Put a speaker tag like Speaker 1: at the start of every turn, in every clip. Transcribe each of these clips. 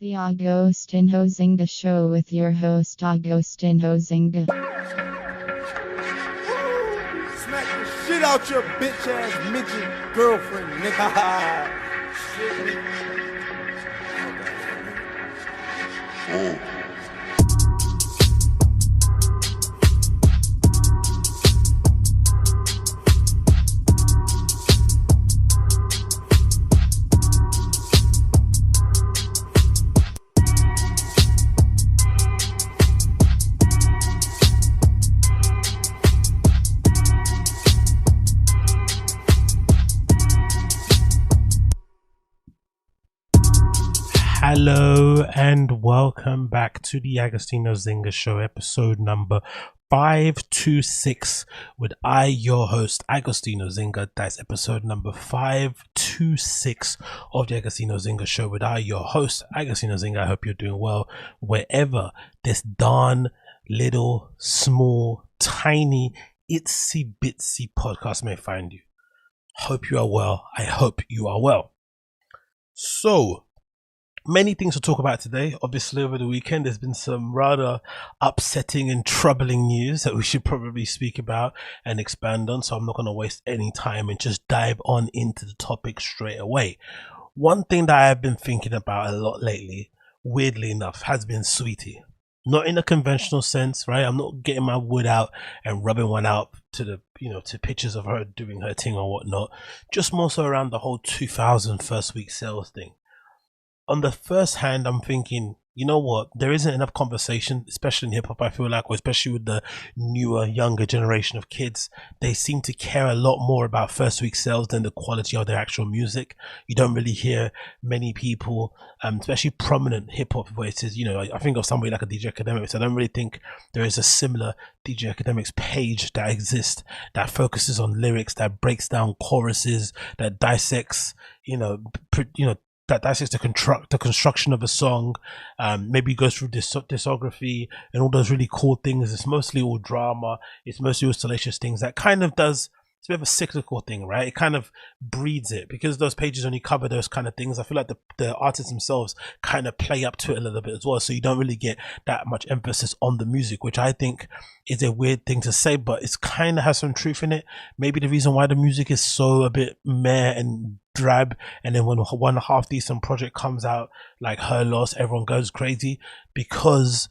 Speaker 1: The AgostinhoZinga Show with your host AgostinhoZinga.
Speaker 2: Smack the shit out your bitch ass midget girlfriend, nigga.
Speaker 3: Hello and welcome back to the AgostinhoZinga Show, episode number 526 with your host AgostinhoZinga. That's episode number 526 of the AgostinhoZinga Show with your host AgostinhoZinga. I hope you're doing well wherever this darn little, small, tiny, itsy bitsy podcast may find you. Hope you are well. I hope you are well. So, many things to talk about today. Obviously, over the weekend, there's been some rather upsetting and troubling news that we should probably speak about and expand on. So I'm not going to waste any time and just dive on into the topic straight away. One thing that I've been thinking about a lot lately, weirdly enough, has been Sweetie. Not in a conventional sense, right? I'm not getting my wood out and rubbing one out to the, to pictures of her doing her thing or whatnot. Just more so around the whole 2000 first week sales thing. On the first hand, I'm thinking, you know what? There isn't enough conversation, especially in hip hop, I feel like, or especially with the newer, younger generation of kids. They seem to care a lot more about first week sales than the quality of their actual music. You don't really hear many people, especially prominent hip hop voices. I think of somebody like a DJ Academics. I don't really think there is a similar DJ Academics page that exists that focuses on lyrics, that breaks down choruses, that dissects, that dissects the construction of a song, maybe goes through discography and all those really cool things. It's mostly all drama. It's mostly all salacious things that kind of does. It's a bit of a cyclical thing, right? It kind of breeds it because those pages only cover those kind of things. I feel like the artists themselves kind of play up to it a little bit as well. So you don't really get that much emphasis on the music, which I think is a weird thing to say, but it's kind of has some truth in it. Maybe the reason why the music is so a bit meh and drab, and then when one half decent project comes out like Her Loss, everyone goes crazy because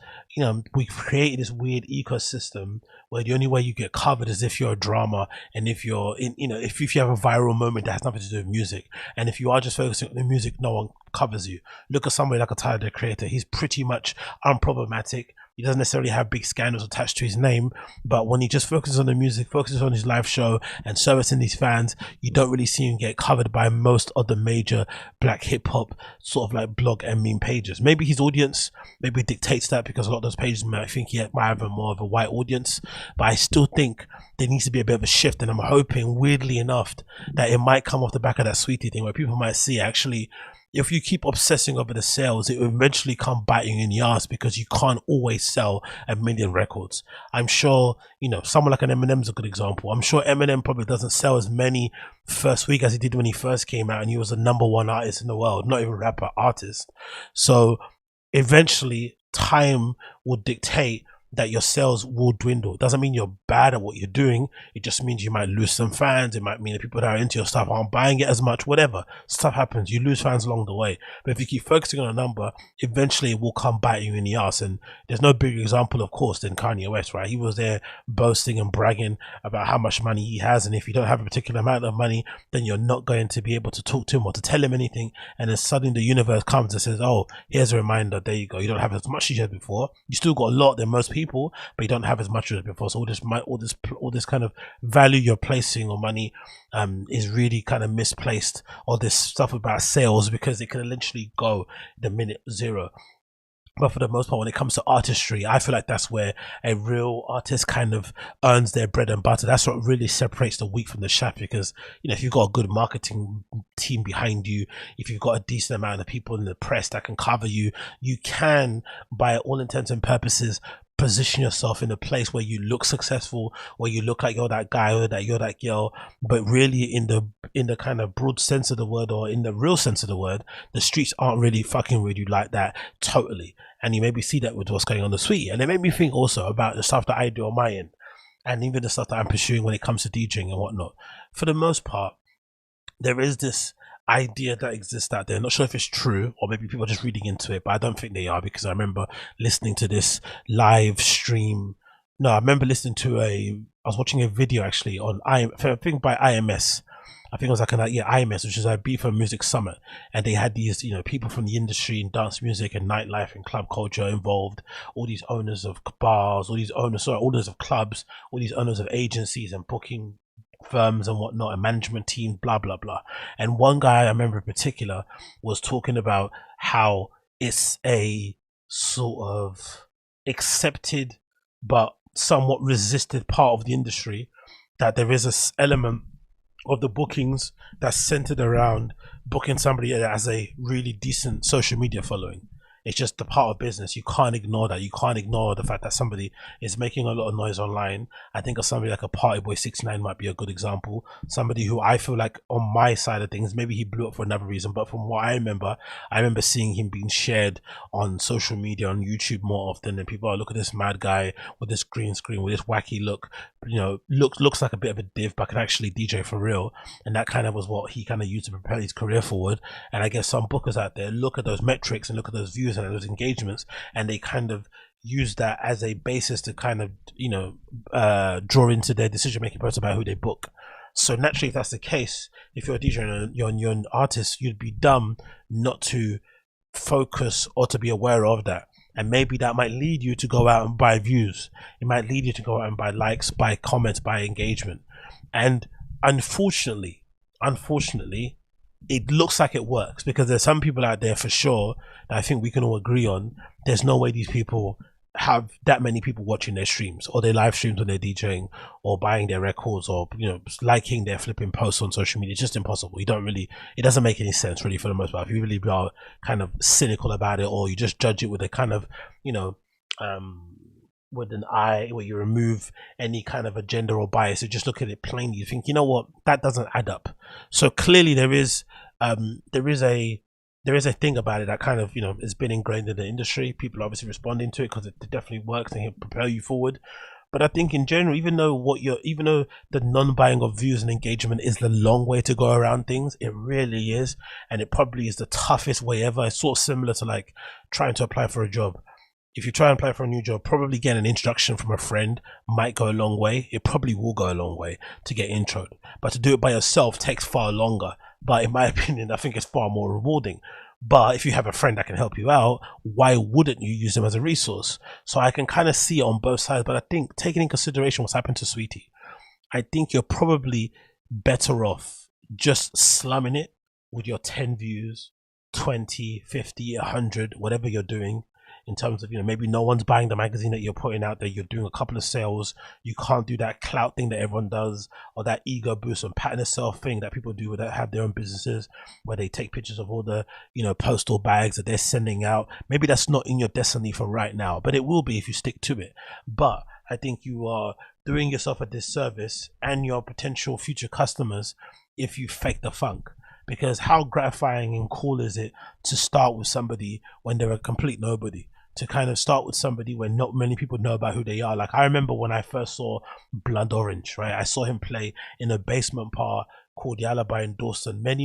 Speaker 3: we've created this weird ecosystem where the only way you get covered is if you're a drama, and if you're in if you have a viral moment that has nothing to do with music, and if you are just focusing on the music, no one covers you. Look at somebody like a Tyler, the Creator. He's pretty much unproblematic. He doesn't necessarily have big scandals attached to his name, but when he just focuses on the music, focuses on his live show and servicing these fans, you don't really see him get covered by most of the major black hip hop sort of like blog and meme pages. Maybe his audience maybe dictates that because a lot of those pages might think he might have more of a white audience, but I still think there needs to be a bit of a shift, and I'm hoping, weirdly enough, that it might come off the back of that Sweetie thing where people might see actually, if you keep obsessing over the sales, it will eventually come biting you in the ass because you can't always sell 1 million records. I'm sure, someone like an Eminem's a good example. I'm sure Eminem probably doesn't sell as many first week as he did when he first came out and he was the #1 artist in the world, not even rapper, artist. So eventually time will dictate that your sales will dwindle. It doesn't mean you're bad at what you're doing. It just means you might lose some fans. It might mean that people that are into your stuff aren't buying it as much. Whatever stuff happens, you lose fans along the way. But if you keep focusing on a number, eventually it will come bite you in the ass. And there's no bigger example, of course, than Kanye West, right? He was there boasting and bragging about how much money he has, and if you don't have a particular amount of money, then you're not going to be able to talk to him or to tell him anything. And then suddenly the universe comes and says, "Oh, here's a reminder. There you go. You don't have as much as you had before. You still got a lot than most people, but you don't have as much as before." So all this kind of value you're placing on money is really kind of misplaced. All this stuff about sales, because it can literally go the minute zero. But for the most part, when it comes to artistry, I feel like that's where a real artist kind of earns their bread and butter. That's what really separates the wheat from the chaff, because if you've got a good marketing team behind you, if you've got a decent amount of people in the press that can cover you, you can, by all intents and purposes, position yourself in a place where you look successful, where you look like you're that guy or that you're that girl, but really in the kind of broad sense of the word, or in the real sense of the word, the streets aren't really fucking with you like that totally. And you maybe see that with what's going on the Sweetie. And it made me think also about the stuff that I do on my end, and even the stuff that I'm pursuing when it comes to DJing and whatnot. For the most part, there is this idea that exists out there. I'm not sure if it's true, or maybe people are just reading into it, but I don't think they are, because I remember listening to this live stream. No, I remember listening to I was watching a video actually on I think by IMS. I think it was like IMS, which is a Ibiza Music Summit, and they had these, people from the industry in dance music and nightlife and club culture involved. All these owners of bars, owners of clubs, all these owners of agencies and booking firms and whatnot, and management teams, blah blah blah. And one guy I remember in particular was talking about how it's a sort of accepted but somewhat resisted part of the industry, that there is this element of the bookings that's centered around booking somebody that has a really decent social media following. It's just the part of business. You can't ignore that. You can't ignore the fact that somebody is making a lot of noise online. I think of somebody like a Party Boy 69 might be a good example. Somebody who I feel like, on my side of things, maybe he blew up for another reason, but from what I remember seeing him being shared on social media, on YouTube more often, and people are, look at this mad guy with this green screen, with this wacky look, looks like a bit of a div, but can actually DJ for real. And that kind of was what he kind of used to propel his career forward. And I guess some bookers out there look at those metrics and look at those views and those engagements, and they kind of use that as a basis to kind of draw into their decision making process about who they book. So naturally, if that's the case, if you're a DJ and you're an artist, you'd be dumb not to focus or to be aware of that. And maybe that might lead you to go out and buy views. It might lead you to go out and buy likes, buy comments, buy engagement. And unfortunately, it looks like it works, because there's some people out there for sure that I think we can all agree on. There's no way these people have that many people watching their streams, or their live streams when they're DJing, or buying their records, or liking their flipping posts on social media. It's just impossible. It doesn't make any sense really, for the most part. If you really are kind of cynical about it, or you just judge it with a kind of with an eye where you remove any kind of agenda or bias, you just look at it plainly, you think, what, that doesn't add up. So clearly there is a thing about it that kind of has been ingrained in the industry. People are obviously responding to it because it definitely works and it propel you forward. But I think in general, even though the non-buying of views and engagement is the long way to go around things, it really is, and it probably is the toughest way ever. It's sort of similar to like trying to apply for a job. If you try and apply for a new job, probably get an introduction from a friend might go a long way. It probably will go a long way to get introed. But to do it by yourself takes far longer. But in my opinion, I think it's far more rewarding. But if you have a friend that can help you out, why wouldn't you use them as a resource? So I can kind of see it on both sides. But I think, taking in consideration what's happened to Sweetie, I think you're probably better off just slumming it with your 10 views, 20, 50, 100, whatever you're doing. In terms of, maybe no one's buying the magazine that you're putting out there, you're doing a couple of sales, you can't do that clout thing that everyone does, or that ego boost and pattern yourself thing that people do that have their own businesses, where they take pictures of all the, postal bags that they're sending out. Maybe that's not in your destiny for right now, but it will be if you stick to it. But I think you are doing yourself a disservice and your potential future customers if you fake the funk. Because how gratifying and cool is it to start with somebody when they're a complete nobody? To kind of start with somebody when not many people know about who they are. Like, I remember when I first saw Blood Orange, right? I saw him play in a basement bar called the Alibi in Dawson many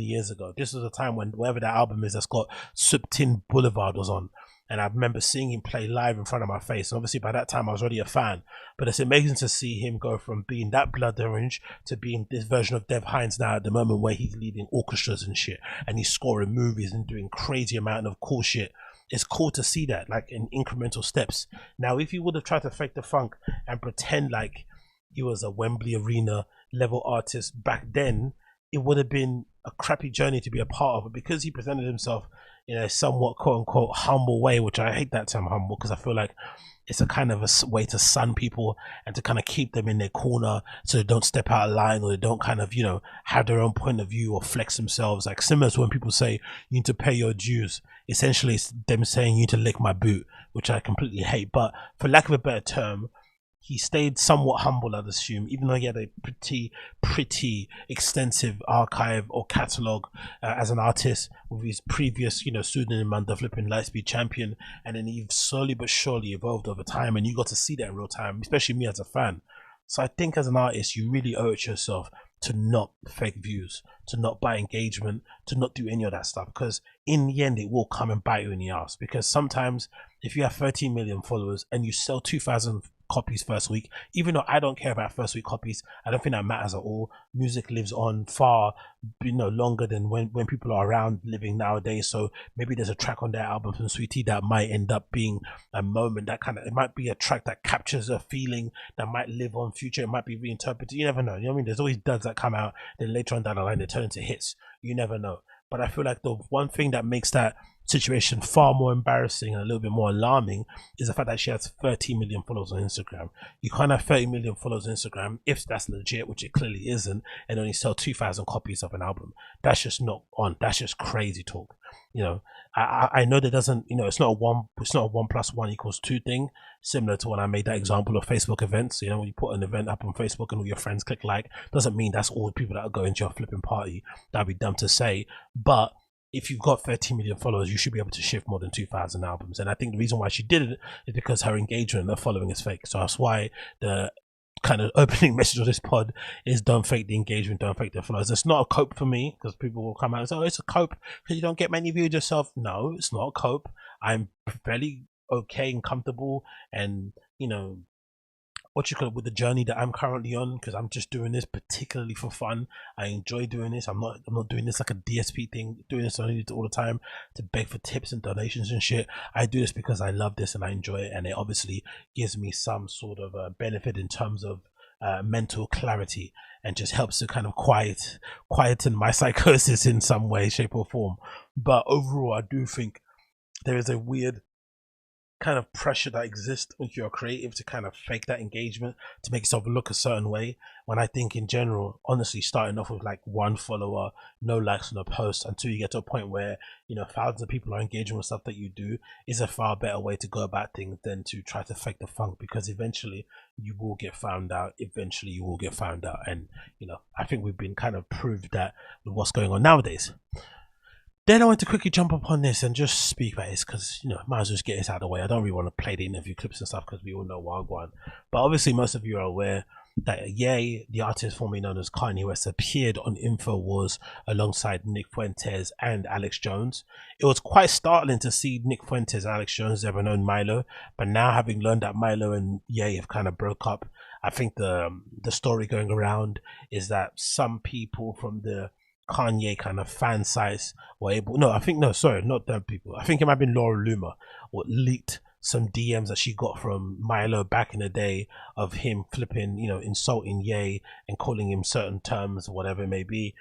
Speaker 3: years ago. This was a time when whatever that album is that's got Subtin Boulevard was on. And I remember seeing him play live in front of my face. And obviously by that time I was already a fan. But it's amazing to see him go from being that Blood Orange to being this version of Dev Hynes now, at the moment where he's leading orchestras and shit. And he's scoring movies and doing crazy amount of cool shit. It's cool to see that, like, in incremental steps. Now, if you would have tried to fake the funk and pretend like he was a Wembley Arena level artist back then, it would have been a crappy journey to be a part of. But because he presented himself in a somewhat quote unquote humble way, which I hate that term humble, because I feel like it's a kind of a way to sun people and to kind of keep them in their corner so they don't step out of line, or they don't kind of, have their own point of view or flex themselves. Like similar to when people say you need to pay your dues. Essentially, it's them saying you need to lick my boot, which I completely hate. But for lack of a better term, he stayed somewhat humble, I'd assume, even though he had a pretty extensive archive or catalogue as an artist with his previous, pseudonym under flipping Lightspeed Champion, and then he slowly but surely evolved over time, and you got to see that in real time, especially me as a fan. So I think as an artist, you really owe it to yourself to not fake views, to not buy engagement, to not do any of that stuff, because in the end it will come and bite you in the ass. Because sometimes if you have 13 million followers and you sell 2,000 copies first week, even though I don't care about first week copies, I don't think that matters at all. Music lives on far longer than when people are around living nowadays. So maybe there's a track on that album from Sweetie that might end up being a moment that it might be a track that captures a feeling that might live on future. It might be reinterpreted. You never know. You know what I mean? There's always duds that come out, then later on down the line they turn into hits. You never know. But I feel like the one thing that makes that situation far more embarrassing and a little bit more alarming is the fact that she has 30 million followers on Instagram. You can't have 30 million followers on Instagram if that's legit, which it clearly isn't, and only sell 2,000 copies of an album. That's just not on. That's just crazy talk. I know that doesn't, it's not a 1 + 1 = 2 thing. Similar to when I made that example of Facebook events. When you put an event up on Facebook and all your friends click like, doesn't mean that's all the people that are going to your flipping party. That'd be dumb to say. But if you've got 13 million followers, you should be able to shift more than 2,000 albums. And I think the reason why she did it is because her engagement and her following is fake. So that's why the kind of opening message of this pod is don't fake the engagement, don't fake the followers. It's not a cope for me, because people will come out and say, oh, it's a cope because you don't get many views yourself. No, it's not a cope. I'm fairly okay and comfortable, and with the journey that I'm currently on, because I'm just doing this particularly for fun. I enjoy doing this. I'm not doing this like a DSP thing, doing this only all the time to beg for tips and donations and shit. I do this because I love this and I enjoy it, and it obviously gives me some sort of benefit in terms of mental clarity, and just helps to kind of quieten my psychosis in some way, shape or form. But overall, I do think there is a weird kind of pressure that exists when you're creative to kind of fake that engagement, to make yourself look a certain way, when I think in general, honestly, starting off with like 1 follower, no likes on a post, until you get to a point where thousands of people are engaging with stuff that you do, is a far better way to go about things than to try to fake the funk, because eventually you will get found out. And I think we've been kind of proved that with what's going on nowadays. Then I want to quickly jump up on this and just speak about this, because might as well just get this out of the way. I don't really want to play the interview clips and stuff, because we all know Wagwan. But obviously most of you are aware that Ye, the artist formerly known as Kanye West, appeared on InfoWars alongside Nick Fuentes and Alex Jones. It was quite startling to see Nick Fuentes and Alex Jones ever known Milo, but now having learned that Milo and Ye have kind of broke up, I think the story going around is that some people from the Kanye kind of fan sites were able, not them people. I think it might have been Laura Loomer, or leaked some DMs that she got from Milo back in the day of him flipping, insulting Ye and calling him certain terms, whatever it may be.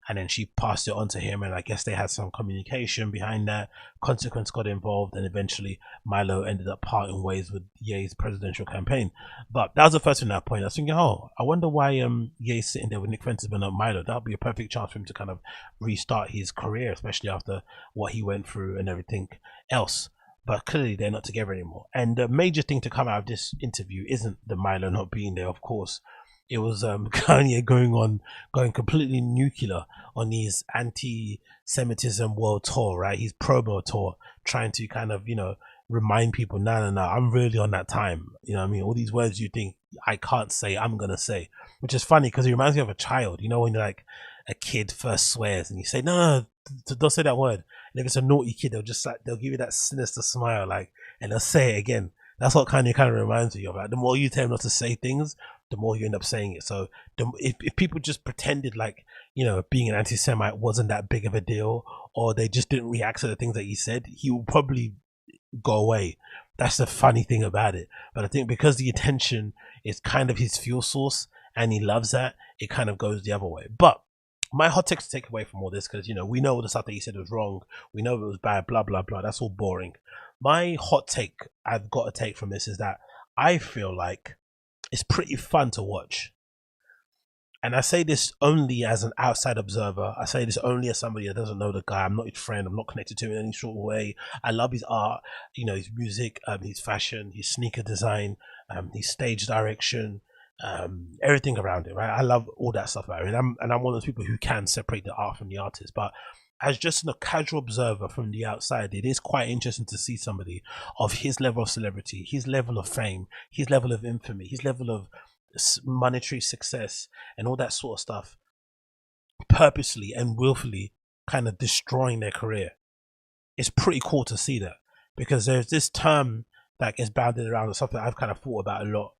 Speaker 3: And then she passed it on to him, and I guess they had some communication behind that. Consequence got involved, and eventually Milo ended up parting ways with Ye's presidential campaign. But that was the first thing I pointed. I was thinking, I wonder why Ye's sitting there with Nick Fuentes but not Milo. That would be a perfect chance for him to kind of restart his career, especially after what he went through and everything else. But clearly they're not together anymore. And the major thing to come out of this interview isn't the Milo not being there, of course. It was Kanye going completely nuclear on his anti-Semitism world tour, right? His promo tour, trying to kind of, remind people, no, I'm really on that time. You know what I mean? All these words you think I can't say, I'm going to say, which is funny because it reminds me of a child, when like a kid first swears and you say, no, don't say that word. And if it's a naughty kid, they'll give you that sinister smile, and they'll say it again. That's what kind of reminds me of. Like, the more you tell them not to say things, the more you end up saying it. So if people just pretended like, being an anti-Semite wasn't that big of a deal, or they just didn't react to the things that he said, he will probably go away. That's the funny thing about it. But I think because the attention is kind of his fuel source and he loves that, it kind of goes the other way. But my hot takes to take away from all this, because we know all the stuff that he said was wrong, we know it was bad, blah blah blah, that's all boring. My hot take I've got to take from this is that I feel like it's pretty fun to watch. And I say this only as an outside observer. I say this only as somebody that doesn't know the guy. I'm not his friend. I'm not connected to him in any sort of way. I love his art, his music, his fashion, his sneaker design, his stage direction, everything around it. Right, I love all that stuff about him. And I'm one of those people who can separate the art from the artist. But as just a casual observer from the outside, it is quite interesting to see somebody of his level of celebrity, his level of fame, his level of infamy, his level of monetary success and all that sort of stuff purposely and willfully kind of destroying their career. It's pretty cool to see that, because there's this term that gets bounded around, and something I've kind of thought about a lot,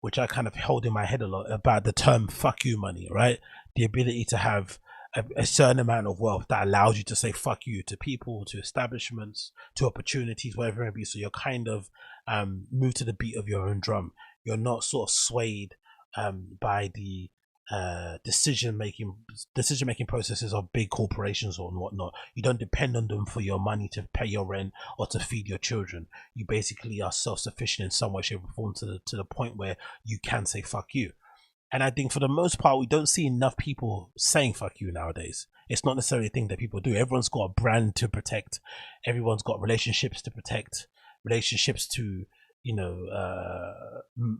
Speaker 3: which I kind of hold in my head a lot, about the term fuck you money, right? The ability to have a certain amount of wealth that allows you to say fuck you to people, to establishments, to opportunities, whatever it be. So you're kind of moved to the beat of your own drum. You're not sort of swayed by the decision making processes of big corporations or whatnot. You don't depend on them for your money to pay your rent or to feed your children. You basically are self-sufficient in some way, shape, or form to the point where you can say fuck you. And I think for the most part, we don't see enough people saying fuck you nowadays. It's not necessarily a thing that people do. Everyone's got a brand to protect. Everyone's got relationships to protect, relationships to,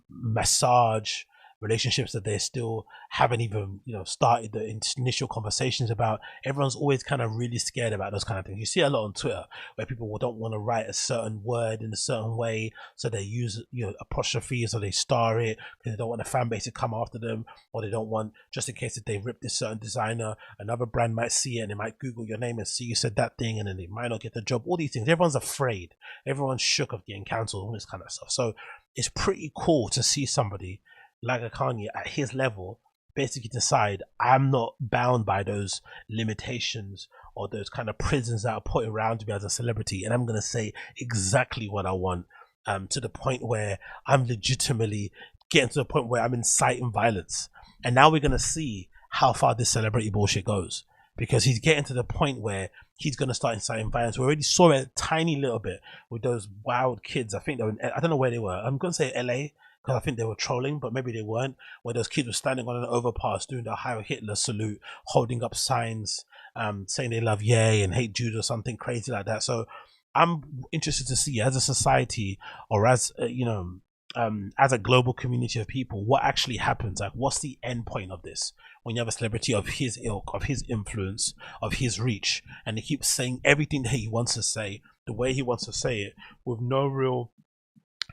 Speaker 3: massage, relationships that they still haven't even, started the initial conversations about. Everyone's always kind of really scared about those kind of things. You see a lot on Twitter where people don't want to write a certain word in a certain way, so they use apostrophes, or they star it because they don't want a fan base to come after them, or they don't want, just in case if they rip this certain designer, another brand might see it and they might Google your name and see you said that thing, and then they might not get the job. All these things, everyone's afraid, everyone's shook of getting cancelled, all this kind of stuff. So it's pretty cool to see somebody like a Kanye at his level basically decide, I'm not bound by those limitations or those kind of prisons that are put around me as a celebrity, and I'm going to say exactly what I want, to the point where I'm legitimately getting to the point where I'm inciting violence. And now we're going to see how far this celebrity bullshit goes, because he's getting to the point where he's going to start inciting violence. We already saw it a tiny little bit with those wild kids. I think they were I don't know where they were. I'm going to say LA, because I think they were trolling, but maybe they weren't, where those kids were standing on an overpass doing the Heil Hitler salute, holding up signs, saying they love Ye and hate Jews or something crazy like that. So I'm interested to see, as a society, or as as a global community of people, what actually happens. Like, what's the end point of this when you have a celebrity of his ilk, of his influence, of his reach, and he keeps saying everything that he wants to say the way he wants to say it, with no real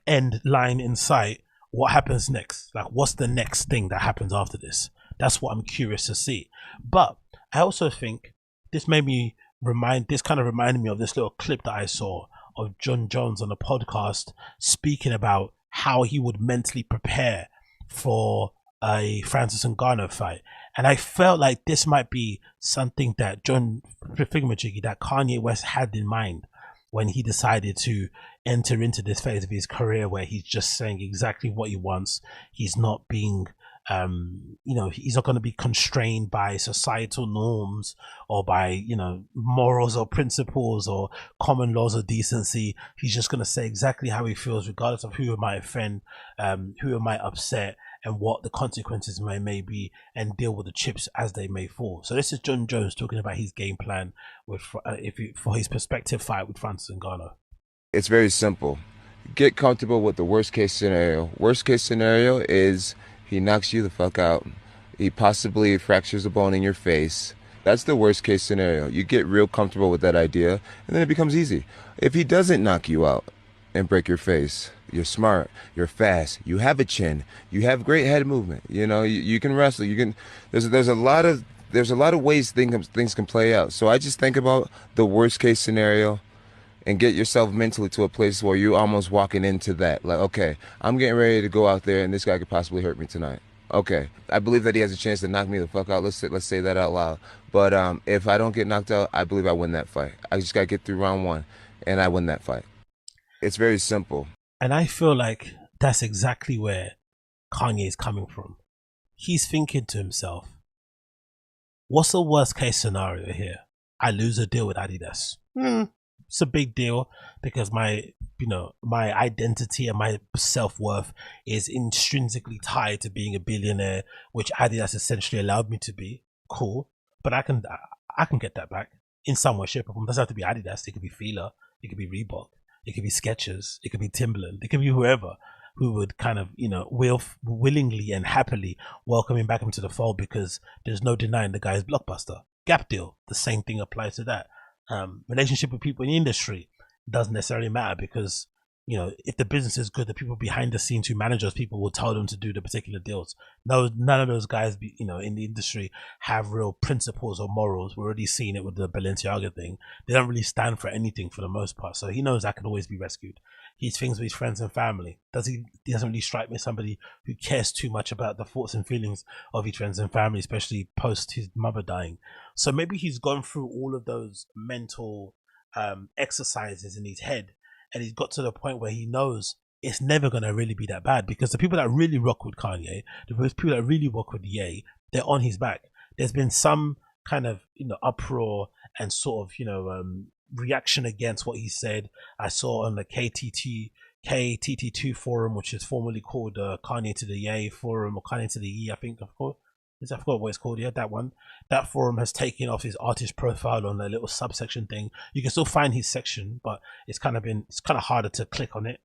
Speaker 3: end line in sight? What happens next? Like, what's the next thing that happens after this? That's what I'm curious to see. But I also think this kind of reminded me of this little clip that I saw of Jon Jones on a podcast speaking about how he would mentally prepare for a Francis Ngannou fight. And I felt like this might be something that that Kanye West had in mind when he decided to enter into this phase of his career where he's just saying exactly what he wants. He's not being, he's not going to be constrained by societal norms or by, morals or principles or common laws of decency. He's just going to say exactly how he feels, regardless of who it might offend, who it might upset, and what the consequences may be, and deal with the chips as they may fall. So this is Jon Jones talking about his game plan for his prospective fight with Francis Ngannou.
Speaker 4: It's very simple. Get comfortable with the worst case scenario. Worst case scenario is he knocks you the fuck out. He possibly fractures a bone in your face. That's the worst case scenario. You get real comfortable with that idea, and then it becomes easy. If he doesn't knock you out and break your face, you're smart, you're fast, you have a chin, you have great head movement. You can wrestle. You can. There's a lot of ways things can play out. So I just think about the worst case scenario and get yourself mentally to a place where you're almost walking into that. Like, okay, I'm getting ready to go out there and this guy could possibly hurt me tonight. Okay, I believe that he has a chance to knock me the fuck out. Let's say that out loud. But if I don't get knocked out, I believe I win that fight. I just got to get through round one and I win that fight. It's very simple.
Speaker 3: And I feel like that's exactly where Kanye is coming from. He's thinking to himself, what's the worst case scenario here? I lose a deal with Adidas. it's a big deal because my identity and my self-worth is intrinsically tied to being a billionaire, which Adidas essentially allowed me to be. Cool, but I can get that back in some way, shape, or form. It doesn't have to be Adidas. It could be Fila, it could be Reebok, it could be Skechers, it could be Timberland, it could be whoever who would kind of, willingly and happily welcome him back into the fold, because there's no denying the guy's blockbuster. Gap deal, the same thing applies to that. Relationship with people in the industry doesn't necessarily matter, because if the business is good, the people behind the scenes who manage those people will tell them to do the particular deals. No, none of those guys, in the industry have real principles or morals. We're already seeing it with the Balenciaga thing. They don't really stand for anything for the most part. So he knows that can always be rescued. He's things with his friends and family. He doesn't really strike me as somebody who cares too much about the thoughts and feelings of his friends and family, especially post his mother dying. So maybe he's gone through all of those mental exercises in his head, and he's got to the point where he knows it's never going to really be that bad, because the people that really rock with Kanye, the people that really rock with Ye, they're on his back. There's been some kind of uproar and sort of reaction against what he said. I saw on the KTT2 forum, which is formerly called Kanye to the Ye forum, or Kanye to the Ye, I think. Of course, I forgot what it's called. Yeah, that one. That forum has taken off his artist profile on a little subsection thing. You can still find his section, but it's kind of harder to click on it.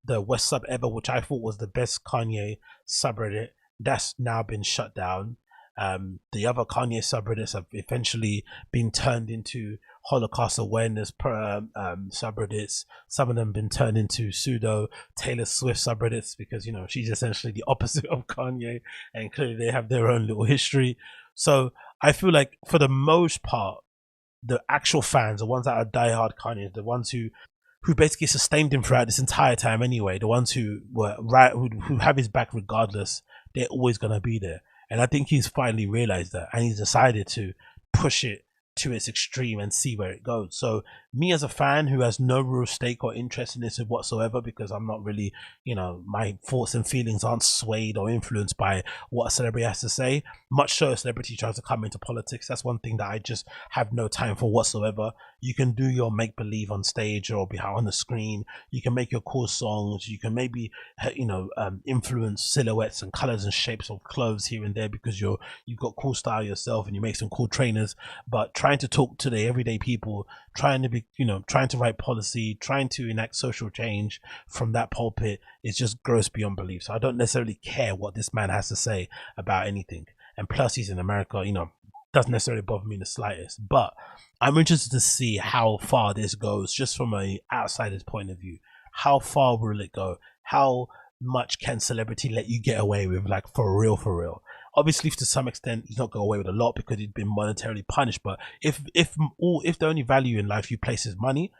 Speaker 3: The West Sub Ever, which I thought was the best Kanye subreddit, that's now been shut down. The other Kanye subreddits have eventually been turned into Holocaust awareness subreddits. Some of them been turned into pseudo Taylor Swift subreddits, because she's essentially the opposite of Kanye, and clearly they have their own little history. So I feel like for the most part, the actual fans, the ones that are diehard Kanye, the ones who basically sustained him throughout this entire time anyway, the ones who were right, who have his back regardless, they're always gonna be there. And I think he's finally realized that, and he's decided to push it to its extreme and see where it goes. So me as a fan who has no real stake or interest in this whatsoever, because I'm not really, my thoughts and feelings aren't swayed or influenced by what a celebrity has to say. Much so a celebrity tries to come into politics. That's one thing that I just have no time for whatsoever. You can do your make-believe on stage or behind on the screen. You can make your cool songs. You can maybe, influence silhouettes and colors and shapes of clothes here and there, because you've got cool style yourself and you make some cool trainers. But trying to talk to the everyday people, trying to write policy, trying to enact social change from that pulpit is just gross beyond belief. So I don't necessarily care what this man has to say about anything. And plus, he's in America, doesn't necessarily bother me in the slightest. But I'm interested to see how far this goes, just from an outsider's point of view. How far will it go? How much can celebrity let you get away with, like, for real? Obviously, to some extent, he's not got away with a lot because he's been monetarily punished. But if the only value in life you place is money,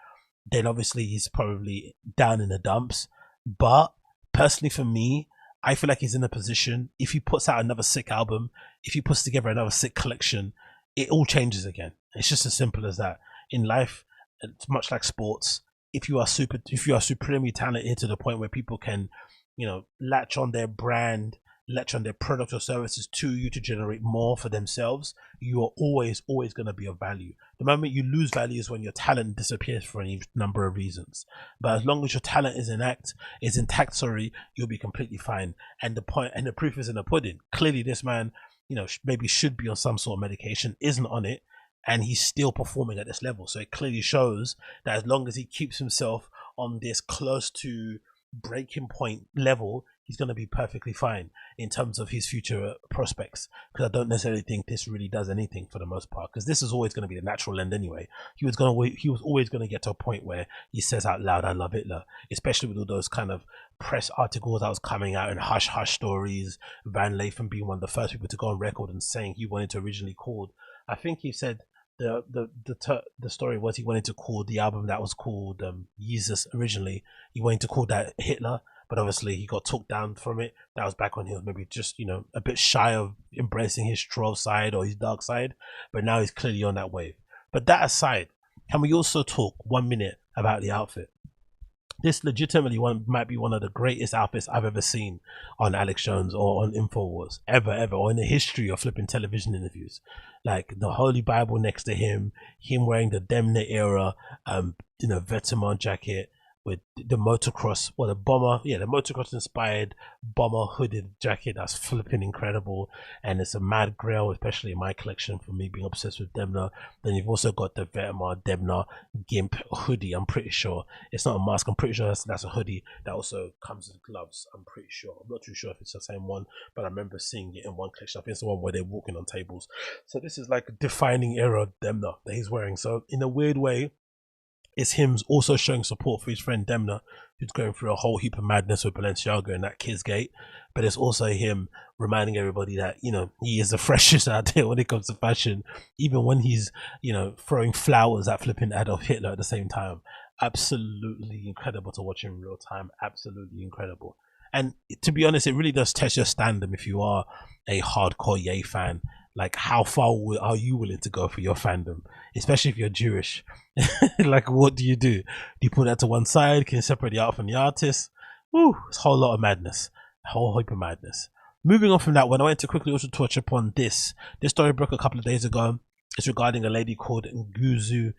Speaker 3: then obviously he's probably down in the dumps. But personally, for me, I feel like he's in a position. If he puts out another sick album, if he puts together another sick collection, it all changes again. It's just as simple as that. In life, it's much like sports. If you are supremely talented to the point where people can, latch on their brand, latch on their product or services to you to generate more for themselves, you are always going to be of value. The moment you lose value is when your talent disappears for any number of reasons. But as long as your talent is intact, you'll be completely fine. And the proof is in the pudding. Clearly, this man, maybe should be on some sort of medication, isn't on it, and he's still performing at this level. So it clearly shows that as long as he keeps himself on this close to breaking point level, he's going to be perfectly fine in terms of his future prospects. Because I don't necessarily think this really does anything for the most part, because this is always going to be the natural end anyway. He was always going to get to a point where he says out loud, "I love Hitler," especially with all those kind of press articles that was coming out and hush stories. Van Lathan being one of the first people to go on record and saying he wanted to originally call, I think he said the story was he wanted to call the album that was called Jesus originally, he wanted to call that Hitler, but obviously he got took down from it. That was back when he was maybe just a bit shy of embracing his troll side or his dark side, but now he's clearly on that wave. But that aside, can we also talk 1 minute about the outfit? this legitimately might be one of the greatest outfits I've ever seen on Alex Jones or on Infowars, ever, or in the history of flipping television interviews. Like the Holy Bible next to him wearing the Demna era, Vetements jacket with the motocross, the motocross inspired bomber hooded jacket that's flipping incredible, and it's a mad grail, especially in my collection for me being obsessed with Demna. Then you've also got the Vetements Demna Gimp hoodie. I'm pretty sure it's not a mask. I'm pretty sure that's a hoodie that also comes with gloves. I'm pretty sure. I'm not too sure if it's the same one, but I remember seeing it in one collection. I think it's the one where they're walking on tables. So this is like a defining era of Demna that he's wearing. So in a weird way, it's him also showing support for his friend Demna, who's going through a whole heap of madness with Balenciaga and that Kids Gate. But it's also him reminding everybody that, he is the freshest out there when it comes to fashion, even when he's, throwing flowers at flipping Adolf Hitler at the same time. Absolutely incredible to watch in real time. Absolutely incredible. And to be honest, it really does test your standard if you are a hardcore Ye fan. Like, how far are you willing to go for your fandom, especially if you're Jewish? Like, what do you do? Do you put that to one side? Can you separate the art from the artist? Woo, it's a whole lot of madness, a whole heap of madness. Moving on from that one, I want to quickly also touch upon this. This story broke a couple of days ago. It's regarding a lady called Ngozi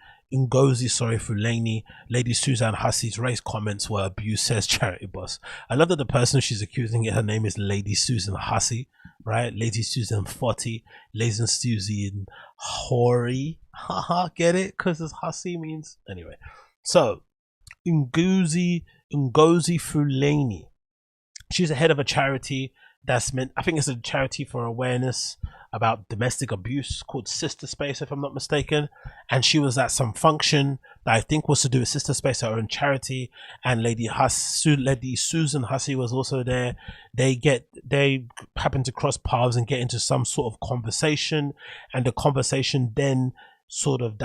Speaker 3: Fulani. Lady Susan Hussey's race comments were abuse, says charity boss. I love that the person she's accusing, her name is Lady Susan Hussey, right? Lady Susan Foti, Lady Susan Hori. Haha, get it? Because this Hussey means... Anyway, so Ngozi Fulani. She's the head of a charity that's meant... I think it's a charity for awareness about domestic abuse called Sister Space, if I'm not mistaken. And she was at some function that I think was to do with Sister Space, her own charity. And Lady Susan Hussey was also there. They happen to cross paths and get into some sort of conversation. And the conversation then sort of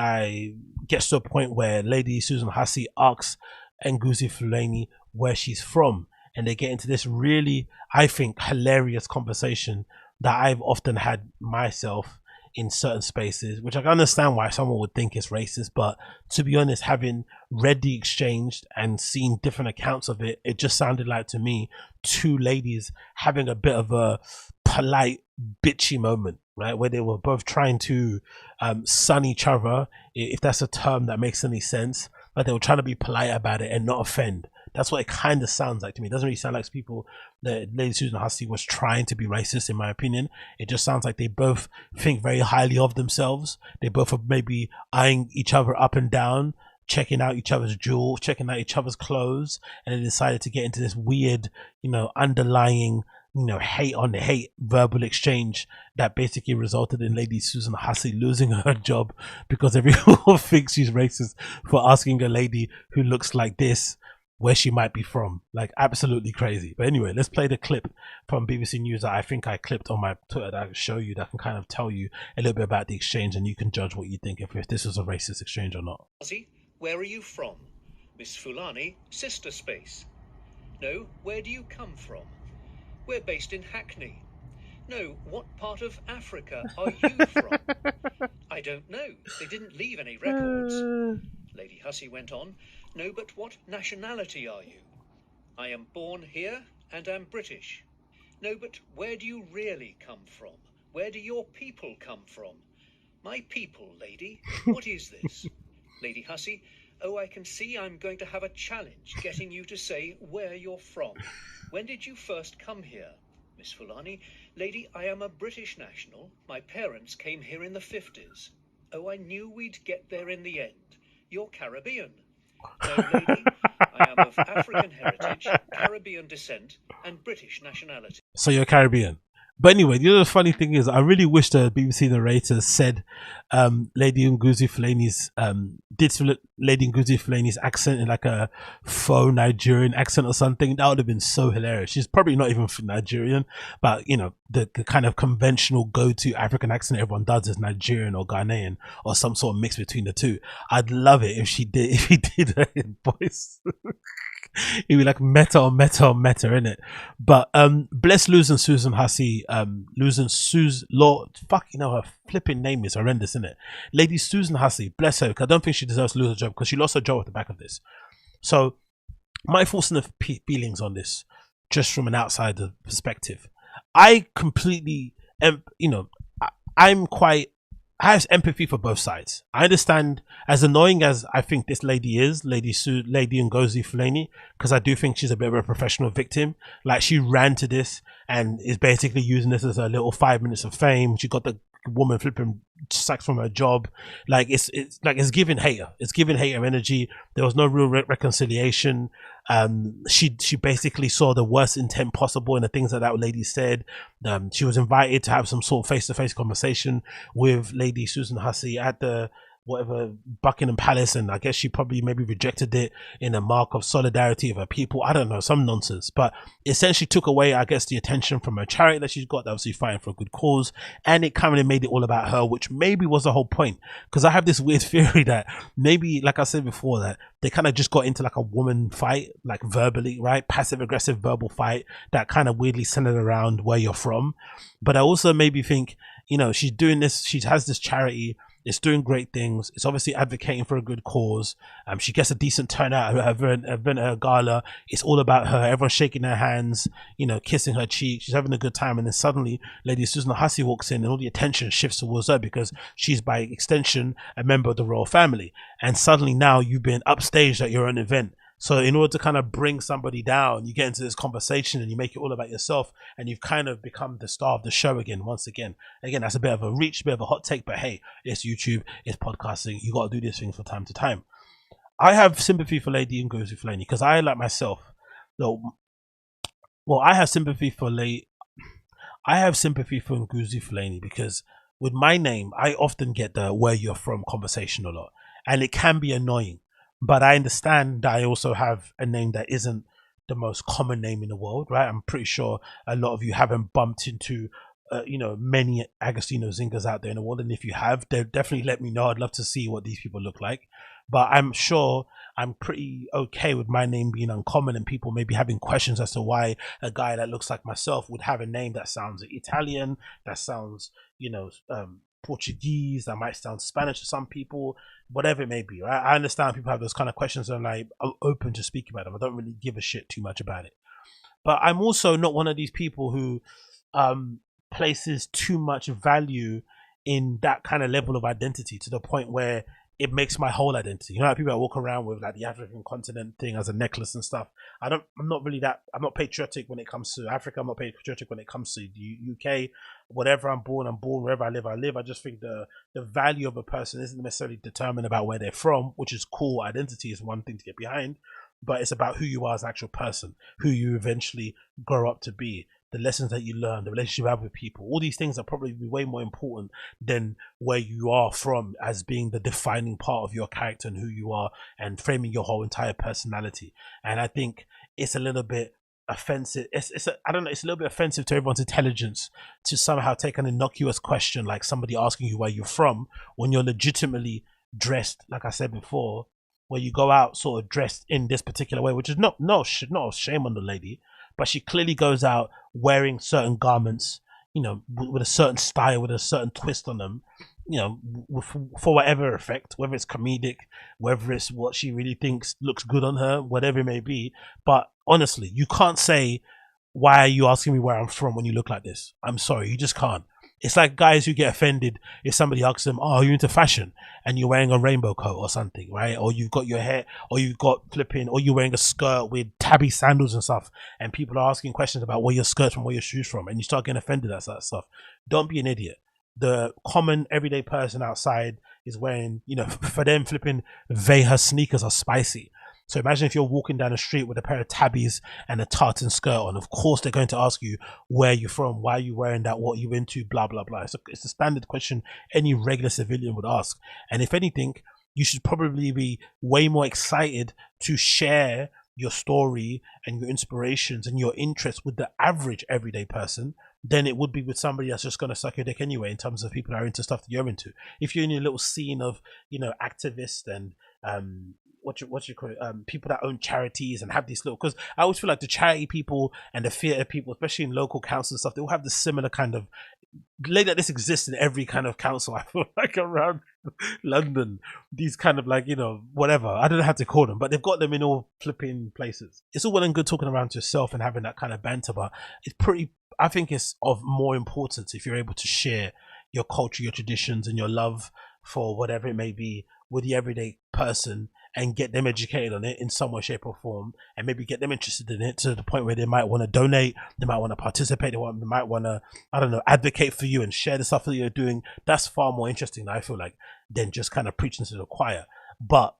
Speaker 3: gets to a point where Lady Susan Hussey asks Ngozi Fulani where she's from. And they get into this really, I think, hilarious conversation that I've often had myself in certain spaces, which I can understand why someone would think it's racist. But to be honest, having read the exchange and seen different accounts of it, it just sounded like, to me, two ladies having a bit of a polite, bitchy moment, right? Where they were both trying to sun each other, if that's a term that makes any sense. But they were trying to be polite about it and not offend. That's what it kind of sounds like to me. It doesn't really sound like people that Lady Susan Hussey was trying to be racist, in my opinion. It just sounds like they both think very highly of themselves. They both are maybe eyeing each other up and down, checking out each other's jewels, checking out each other's clothes, and they decided to get into this weird, underlying, hate on hate verbal exchange that basically resulted in Lady Susan Hussey losing her job because everyone thinks she's racist for asking a lady who looks like this where she might be from. Like, absolutely crazy. But anyway, let's play the clip from BBC News that I think I clipped on my Twitter that I can show you, that can kind of tell you a little bit about the exchange, and you can judge what you think if this was a racist exchange or not.
Speaker 5: Where are you from? Miss Fulani, Sister Space. No, where do you come from? We're based in Hackney. No, what part of Africa are you from? I don't know. They didn't leave any records. Lady Hussey went on. No, but what nationality are you? I am born here and am British. No, but where do you really come from? Where do your people come from? My people, lady. What is this? Lady Hussey, oh, I can see I'm going to have a challenge getting you to say where you're from. When did you first come here? Miss Fulani, lady, I am a British national. My parents came here in the 50s. Oh, I knew we'd get there in the end. You're Caribbean. No, lady, I am of African heritage, Caribbean descent, and British nationality.
Speaker 3: So you're Caribbean. But anyway, the other funny thing is, I really wish the BBC narrator said Lady Ngozi Fulani's Lady Ngozi Fulani's accent in like a faux Nigerian accent or something. That would have been so hilarious. She's probably not even Nigerian, but the kind of conventional go-to African accent everyone does is Nigerian or Ghanaian or some sort of mix between the two. I'd love it if he did her in voice. It'd be like meta, innit? But bless losing Susan Hussey, her flipping name is horrendous, isn't it? Lady Susan Hussey, bless her, because I don't think she deserves to lose her job, because she lost her job at the back of this. So my thoughts and feelings on this, just from an outsider perspective. I completely, I'm quite. I have empathy for both sides. I understand, as annoying as I think this lady is, Lady Ngozi Fulani, because I do think she's a bit of a professional victim. Like, she ran to this and is basically using this as a little 5 minutes of fame. She got the woman flipping sacked from her job. Like, it's giving hater. It's giving hater energy. There was no real reconciliation. She basically saw the worst intent possible in the things that lady said. She was invited to have some sort of face-to-face conversation with Lady Susan Hussey at the whatever Buckingham Palace, and I guess she probably maybe rejected it in a mark of solidarity of her people. I don't know, some nonsense, but essentially took away, I guess, the attention from her charity that she's got, that obviously fighting for a good cause, and it kind of made it all about her, which maybe was the whole point. Because I have this weird theory that maybe, like I said before, that they kind of just got into like a woman fight, like verbally, right? Passive aggressive verbal fight that kind of weirdly centered around where you're from. But I also maybe think, she's doing this, she has this charity, it's doing great things, it's obviously advocating for a good cause. She gets a decent turnout at her gala. It's all about her, everyone's shaking their hands, kissing her cheek, she's having a good time. And then suddenly Lady Susan Hussey walks in and all the attention shifts towards her because she's by extension a member of the royal family. And suddenly now you've been upstaged at your own event. So in order to kind of bring somebody down, you get into this conversation and you make it all about yourself, and you've kind of become the star of the show again, once again. Again, that's a bit of a reach, a bit of a hot take, but hey, it's YouTube, it's podcasting, you got to do these things from time to time. I have sympathy for Lady Ngozi Fulani because I, like myself, I have sympathy for Ngozi Fulani because with my name, I often get the where you're from conversation a lot, and it can be annoying. But I understand that I also have a name that isn't the most common name in the world, right? I'm pretty sure a lot of you haven't bumped into, many AgostinhoZingas out there in the world. And if you have, definitely let me know. I'd love to see what these people look like. But I'm sure I'm pretty okay with my name being uncommon and people maybe having questions as to why a guy that looks like myself would have a name that sounds Italian, that sounds, Portuguese, that might sound Spanish to some people, whatever it may be, right? I understand people have those kind of questions and I'm open to speak about them. I don't really give a shit too much about it. But I'm also not one of these people who places too much value in that kind of level of identity to the point where it makes my whole identity. Like people that walk around with like the African continent thing as a necklace and stuff. I'm not patriotic when it comes to Africa. I'm not patriotic when it comes to the UK. Whatever I'm born. Wherever I live. I just think the value of a person isn't necessarily determined about where they're from, which is cool. Identity is one thing to get behind, but it's about who you are as an actual person, who you eventually grow up to be, the lessons that you learn, the relationship you have with people. All these things are probably way more important than where you are from as being the defining part of your character and who you are and framing your whole entire personality. And I think it's a little bit offensive. It's a little bit offensive to everyone's intelligence to somehow take an innocuous question like somebody asking you where you're from when you're legitimately dressed, like I said before, where you go out sort of dressed in this particular way, which is not shame on the lady, but she clearly goes out wearing certain garments, with a certain style, with a certain twist on them, for whatever effect, whether it's comedic, whether it's what she really thinks looks good on her, whatever it may be. But honestly, you can't say, why are you asking me where I'm from when you look like this? I'm sorry, you just can't. It's like guys who get offended if somebody asks them, oh, are you into fashion? And you're wearing a rainbow coat or something, right? Or you've got your hair, or you've got or you're wearing a skirt with tabby sandals and stuff. And people are asking questions about where your skirt's from, where your shoes from. And you start getting offended at that stuff. Don't be an idiot. The common everyday person outside is wearing, for them flipping Veja sneakers are spicy. So imagine if you're walking down the street with a pair of tabbies and a tartan skirt on. Of course, they're going to ask you where you're from, why are you wearing that, what are you into, blah, blah, blah. It's a standard question any regular civilian would ask. And if anything, you should probably be way more excited to share your story and your inspirations and your interests with the average everyday person than it would be with somebody that's just going to suck your dick anyway, in terms of people that are into stuff that you're into. If you're in your little scene of, activists and what you call it, people that own charities and have these little, because I always feel like the charity people and the theatre people, especially in local council and stuff, they all have this similar kind of like this exists in every kind of council, I feel like, around London. These kind of like, whatever. I don't know how to call them, but they've got them in all flipping places. It's all well and good talking around to yourself and having that kind of banter, but I think it's of more importance if you're able to share your culture, your traditions, and your love for whatever it may be with the everyday person and get them educated on it in some way, shape, or form, and maybe get them interested in it to the point where they might want to donate, they might want to participate, they might want to, I don't know, advocate for you and share the stuff that you're doing. That's far more interesting, I feel like, than just kind of preaching to the choir. But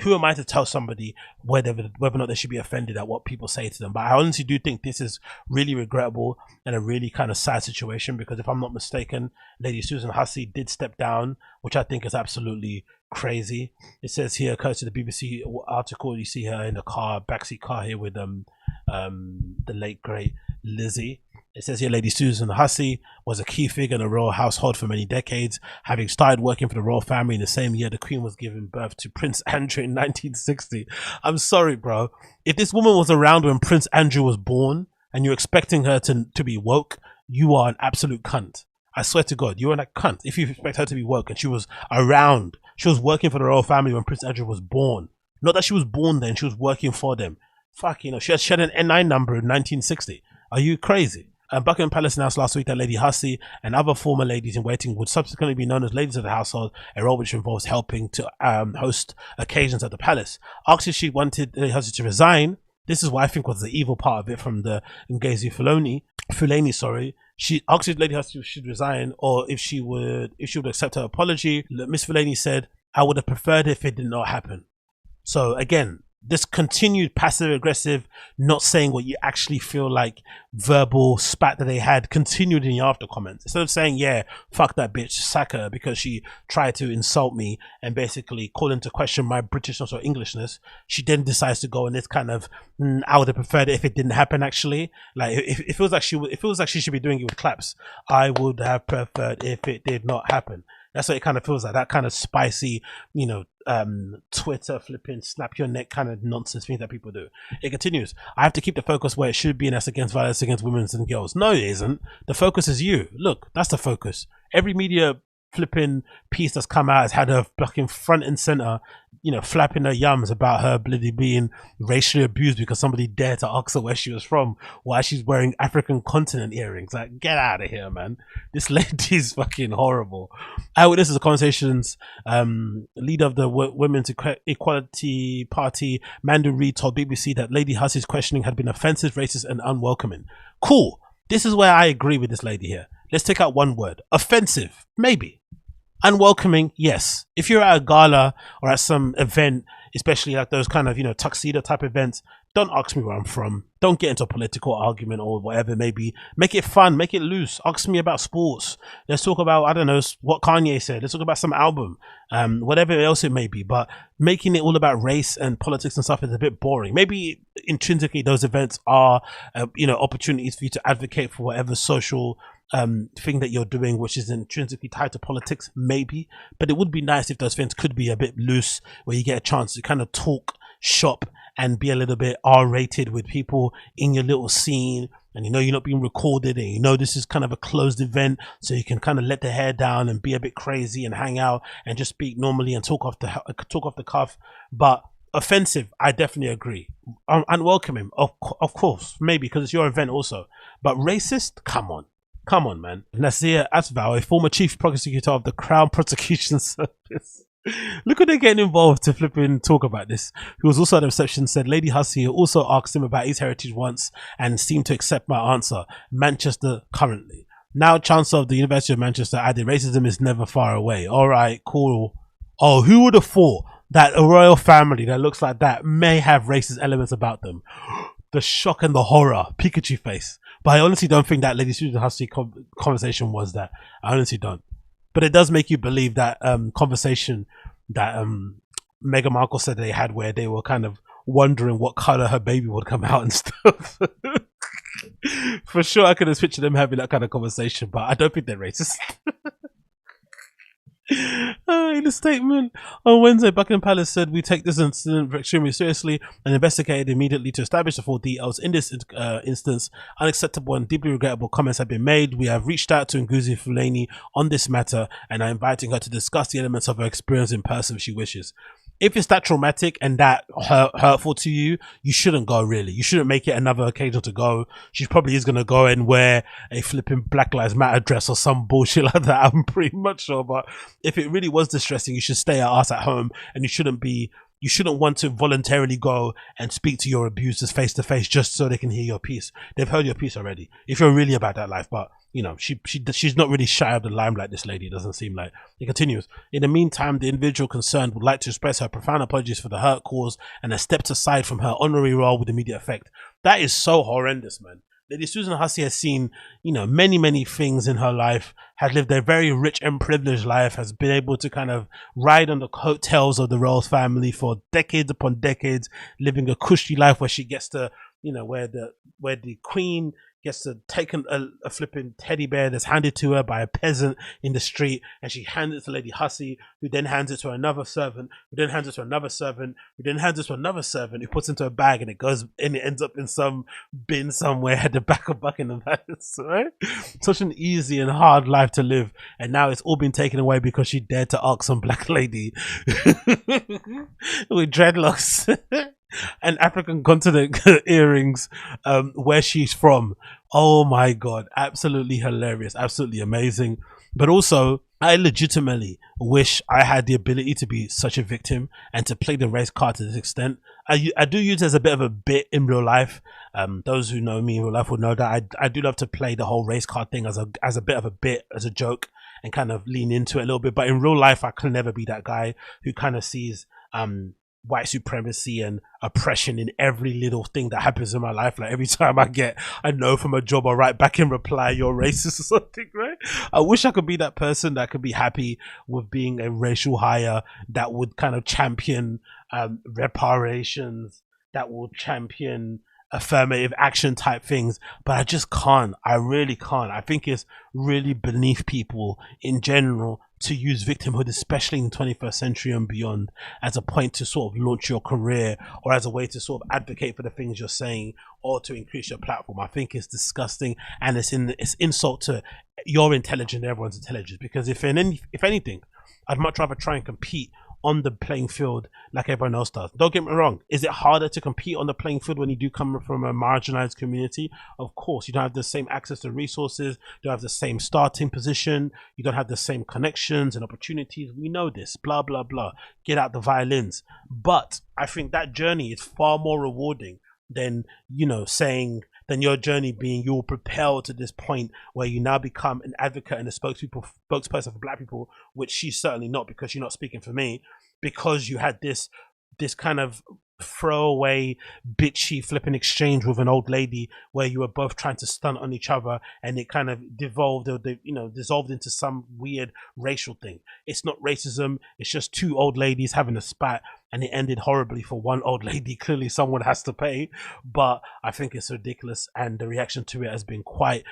Speaker 3: who am I to tell somebody whether or not they should be offended at what people say to them? But I honestly do think this is really regrettable and a really kind of sad situation, because if I'm not mistaken, Lady Susan Hussey did step down, which I think is absolutely crazy. It says here, courtesy of the BBC article, you see her in the backseat car here with the late great Lizzie. It says here, Lady Susan Hussey was a key figure in the royal household for many decades, having started working for the royal family in the same year the Queen was giving birth to Prince Andrew in 1960. I'm sorry, bro. If this woman was around when Prince Andrew was born and you're expecting her to be woke, you are an absolute cunt. I swear to God, you're a cunt if you expect her to be woke and she was around. She was working for the royal family when Prince Andrew was born. Not that she was born then, she was working for them. Fuck, she had an N9 number in 1960. Are you crazy? Buckingham Palace announced last week that Lady Hussey and other former ladies in waiting would subsequently be known as ladies of the household, a role which involves helping to host occasions at the palace. Asked if she wanted Lady Hussey to resign, this is what I think was the evil part of it from the Ngozi Fulani. She asked if Lady Hussey should resign or if she would accept her apology. Miss Fulani said, "I would have preferred if it did not happen." So again, this continued passive aggressive, not saying what you actually feel like, verbal spat that they had continued in the after comments. Instead of saying, yeah, fuck that bitch, sack her because she tried to insult me and basically call into question my Britishness or Englishness, she then decides to go in this kind of, I would have preferred it if it didn't happen. Actually, like if it feels like she should be doing it with claps, I would have preferred if it did not happen. That's what it kind of feels like, that kind of spicy, Twitter flipping, snap your neck kind of nonsense things that people do. It continues. I have to keep the focus where it should be, and that's against violence against women and girls. No, it isn't. The focus is you. Look, that's the focus. Every media flipping piece that's come out has had her fucking front and center, flapping her yums about her bloody being racially abused because somebody dared to ask her where she was from, why she's wearing African continent earrings. Like, get out of here, man. This lady's fucking horrible. Eyewitnesses of conversations, leader of the Women's Equality Party, Mandu Reid, told BBC that Lady Hussey's questioning had been offensive, racist, and unwelcoming. Cool. This is where I agree with this lady here. Let's take out one word. Offensive, maybe. Unwelcoming, yes. If you're at a gala or at some event, especially like those kind of, tuxedo type events, don't ask me where I'm from. Don't get into a political argument or whatever it may be. Make it fun, make it loose. Ask me about sports. Let's talk about, I don't know, what Kanye said. Let's talk about some album, whatever else it may be. But making it all about race and politics and stuff is a bit boring. Maybe intrinsically those events are, opportunities for you to advocate for whatever social thing that you're doing, which is intrinsically tied to politics, maybe. But it would be nice if those things could be a bit loose, where you get a chance to kind of talk shop and be a little bit R-rated with people in your little scene, and you're not being recorded, and this is kind of a closed event, so you can kind of let the hair down and be a bit crazy and hang out and just speak normally and talk off the cuff. But offensive, I definitely agree. Unwelcoming, of course, maybe because it's your event also. But racist, come on, man. Nasir Asval, a former chief prosecutor of the Crown Prosecution Service, look what they're getting involved to flipping talk about this. Who was also at the reception, said Lady Hussey also asked him about his heritage once and seemed to accept my answer. Manchester currently. Now Chancellor of the University of Manchester added, racism is never far away. All right, cool. Oh, who would have thought that a royal family that looks like that may have racist elements about them? The shock and the horror, Pikachu face. But I honestly don't think that Lady Susan Hussey conversation was that. I honestly don't. But it does make you believe that conversation that Meghan Markle said they had, where they were kind of wondering what color her baby would come out and stuff. For sure, I could have pictured them having that kind of conversation, but I don't think they're racist. In a statement on Wednesday, Buckingham Palace said, "We take this incident extremely seriously and investigated immediately to establish the full details. In this instance, unacceptable and deeply regrettable comments have been made. We have reached out to Ngozi Fulani on this matter and are inviting her to discuss the elements of her experience in person if she wishes." If it's that traumatic and that hurtful to you, you shouldn't go, really. You shouldn't make it another occasion to go. She probably is going to go and wear a flipping Black Lives Matter dress or some bullshit like that. I'm pretty much sure. But if it really was distressing, you should stay your ass at home, and you shouldn't want to voluntarily go and speak to your abusers face to face just so they can hear your piece. They've heard your piece already. If you're really about that life, but you know, she's not really shy of the limelight, this lady, it doesn't seem like. It continues. In the meantime, the individual concerned would like to express her profound apologies for the hurt caused and has stepped aside from her honorary role with immediate effect. That is so horrendous, man. Lady Susan Hussey has seen, you know, many, many things in her life, has lived a very rich and privileged life, has been able to kind of ride on the coattails of the royal family for decades upon decades, living a cushy life where she gets to, you know, where the queen gets to take a flipping teddy bear that's handed to her by a peasant in the street, and she hands it to Lady Hussey, who then hands it to another servant, who then hands it to another servant, who then hands it to another servant, who puts it into a bag, and it ends up in some bin somewhere at the back of Buckingham Palace, right? Such an easy and hard life to live, and now it's all been taken away because she dared to ask some black lady with dreadlocks and African continent earrings where she's from. Oh my god, absolutely hilarious, absolutely amazing. But also, I legitimately wish I had the ability to be such a victim and to play the race card to this extent. I do use it as a bit of a bit in real life. Those who know me in real life will know that I do love to play the whole race card thing as a bit of a bit, as a joke, and kind of lean into it a little bit. But in real life, I can never be that guy who kind of sees white supremacy and oppression in every little thing that happens in my life. Like every time I get a no from a job, I write back in reply, "You're racist" or something, right? I wish I could be that person that could be happy with being a racial hire, that would kind of champion reparations, that will champion affirmative action type things, but I just can't. I really can't. I think it's really beneath people in general to use victimhood, especially in the 21st century and beyond, as a point to sort of launch your career or as a way to sort of advocate for the things you're saying or to increase your platform. I think it's disgusting, and it's insult to your intelligence and everyone's intelligence, because if anything, I'd much rather try and compete on the playing field like everyone else does. Don't get me wrong. Is it harder to compete on the playing field when you do come from a marginalized community? Of course. You don't have the same access to resources. You don't have the same starting position. You don't have the same connections and opportunities. We know this. Blah, blah, blah. Get out the violins. But I think that journey is far more rewarding than, you know, saying, than your journey being you're propelled to this point where you now become an advocate and a spokesperson for black people, which she's certainly not, because she's not speaking for me, because you had this kind of throwaway bitchy flipping exchange with an old lady where you were both trying to stunt on each other, and it kind of dissolved into some weird racial thing. It's not racism, it's just two old ladies having a spat, and it ended horribly for one old lady. Clearly someone has to pay, but I think it's ridiculous, and the reaction to it has been quite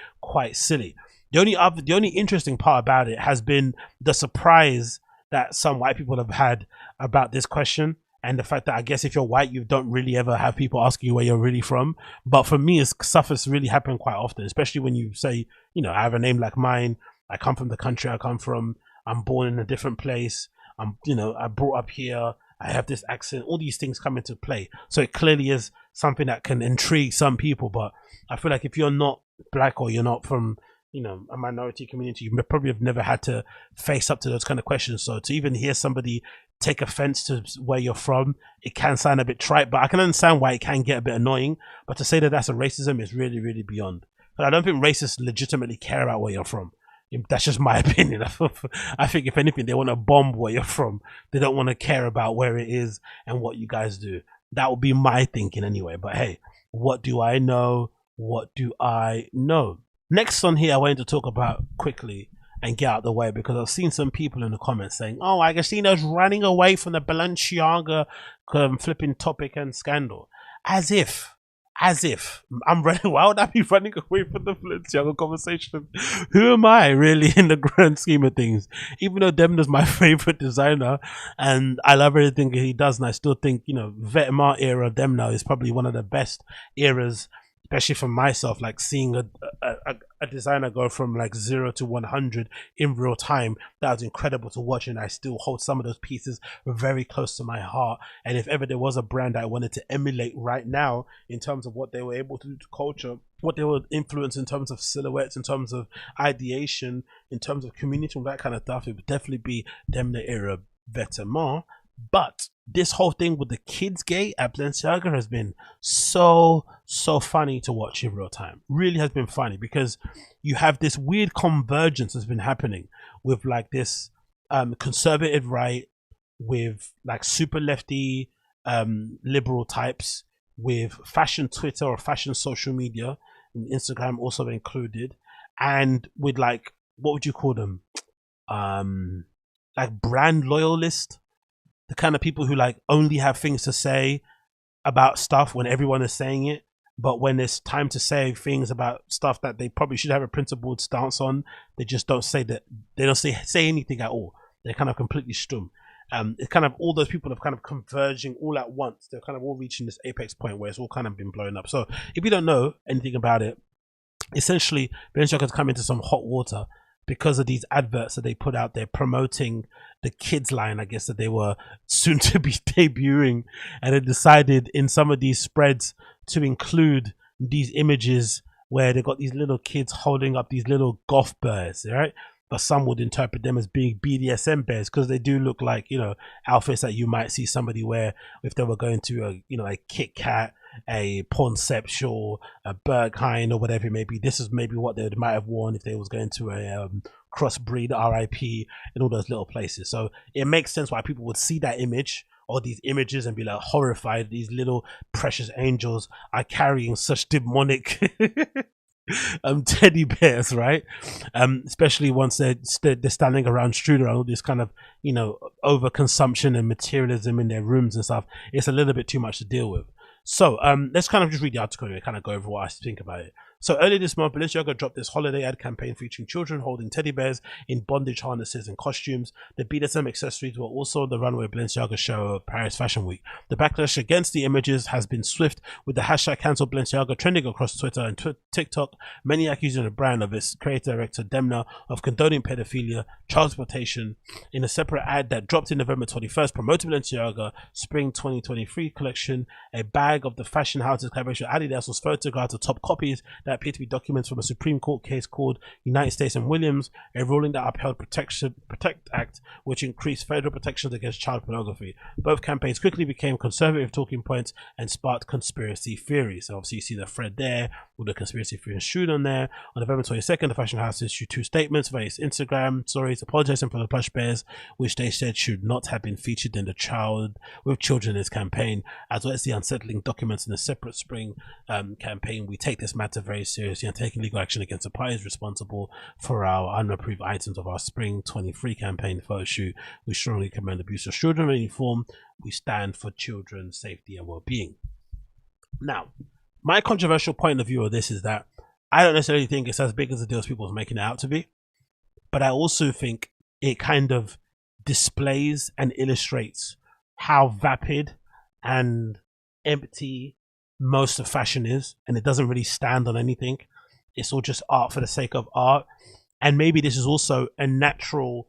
Speaker 3: silly. The only interesting part about it has been the surprise that some white people have had about this question, and the fact that I guess if you're white, you don't really ever have people asking you where you're really from. But for me, stuff has really happened quite often, especially when you say, you know, I have a name like mine, I come from the country I come from, I'm born in a different place, I brought up here, I have this accent, all these things come into play. So it clearly is something that can intrigue some people. But I feel like if you're not black or you're not from, you know, a minority community, you probably have never had to face up to those kind of questions. So to even hear somebody take offense to where you're from, it can sound a bit trite, but I can understand why it can get a bit annoying. But to say that that's a racism is really, really beyond. But I don't think racists legitimately care about where you're from. That's just my opinion. I think if anything, they want to bomb where you're from. They don't want to care about where it is and what you guys do. That would be my thinking anyway. But hey, what do I know? What do I know? Next on here, I wanted to talk about quickly and get out of the way, because I've seen some people in the comments saying, "Oh, Agostino's running away from the Balenciaga flipping topic and scandal," as if as if I'm running. Why would I be running away from the Balenciaga conversation? Who am I really in the grand scheme of things? Even though Demna's my favorite designer and I love everything he does, and I still think, you know, Vetements era Demna is probably one of the best eras, especially for myself, like seeing a designer go from like 0 to 100 in real time. That was incredible to watch, and I still hold some of those pieces very close to my heart. And if ever there was a brand I wanted to emulate right now in terms of what they were able to do to culture, what they would influence in terms of silhouettes, in terms of ideation, in terms of community, and that kind of stuff, it would definitely be Demna era Vetements. But this whole thing with the kids gate at Balenciaga has been so funny to watch in real time. Really has been funny, because you have this weird convergence that's been happening with like this conservative right, with like super lefty liberal types, with fashion Twitter or fashion social media, and Instagram also included, and with like, what would you call them, like brand loyalists, the kind of people who like only have things to say about stuff when everyone is saying it, but when it's time to say things about stuff that they probably should have a principled stance on, they just don't say that. They don't say anything at all. They're kind of completely stum. It's kind of all those people have kind of converging all at once. They're kind of all reaching this apex point where it's all kind of been blown up. So if you don't know anything about it, essentially Balenciaga has come into some hot water because of these adverts that they put out there promoting the kids line, I guess, that they were soon to be debuting, and they decided in some of these spreads to include these images where they got these little kids holding up these little goth bears, right? But some would interpret them as being BDSM bears, because they do look like, you know, outfits that you might see somebody wear if they were going to a, you know, a Kit Kat, a Pawnceptual, a Berghain, or whatever it may be. This is maybe what they might have worn if they was going to a crossbreed RIP and all those little places. So it makes sense why people would see that image or these images and be like horrified. These little precious angels are carrying such demonic teddy bears, right? Especially once they're standing around strewn around all this kind of, you know, overconsumption and materialism in their rooms and stuff. It's a little bit too much to deal with. So let's kind of just read the article and kind of go over what I think about it. So earlier this month, Balenciaga dropped this holiday ad campaign featuring children holding teddy bears in bondage harnesses and costumes. The BDSM accessories were also the runway Balenciaga show at Paris Fashion Week. The backlash against the images has been swift, with the hashtag cancel Balenciaga trending across Twitter and TikTok, many accusing the brand of its creative director Demna of condoning pedophilia, child exploitation. In a separate ad that dropped in November 21st, promoting Balenciaga Spring 2023 collection, a bag of the fashion house's collaboration Adidas was photographed atop copies that appear to be documents from a Supreme Court case called United States and Williams, a ruling that upheld Protect Act, which increased federal protections against child pornography. Both campaigns quickly became conservative talking points and sparked conspiracy theories. So obviously you see the thread there with the conspiracy theory shoot on there. On November 22nd, the fashion house issued two statements via its Instagram stories apologizing for the plush bears, which they said should not have been featured in the Child with Children's campaign, as well as the unsettling documents in a separate spring campaign. We take this matter very seriously and taking legal action against the parties responsible for our unapproved items of our Spring 23 campaign photo shoot. We strongly commend abuse of children in any form. We stand for children's safety and well-being. Now, my controversial point of view of this is that I don't necessarily think it's as big as the deal as people are making it out to be, but I also think it kind of displays and illustrates how vapid and empty most of fashion is, and it doesn't really stand on anything. It's all just art for the sake of art. And maybe this is also a natural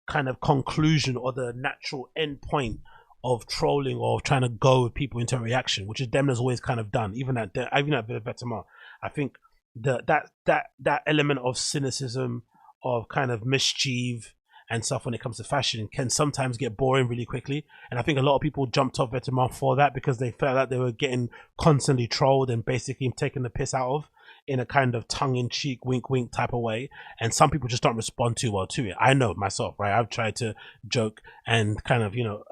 Speaker 3: kind of conclusion or the natural end point of trolling or trying to go with people into a reaction, which is Demna's always kind of done. Even at Vetements, I think that element of cynicism, of kind of mischief and stuff when it comes to fashion can sometimes get boring really quickly. And I think a lot of people jumped off Vetements for that, because they felt like they were getting constantly trolled and basically taken the piss out of in a kind of tongue-in-cheek, wink-wink type of way. And some people just don't respond too well to it. I know myself, right? I've tried to joke and kind of, you know,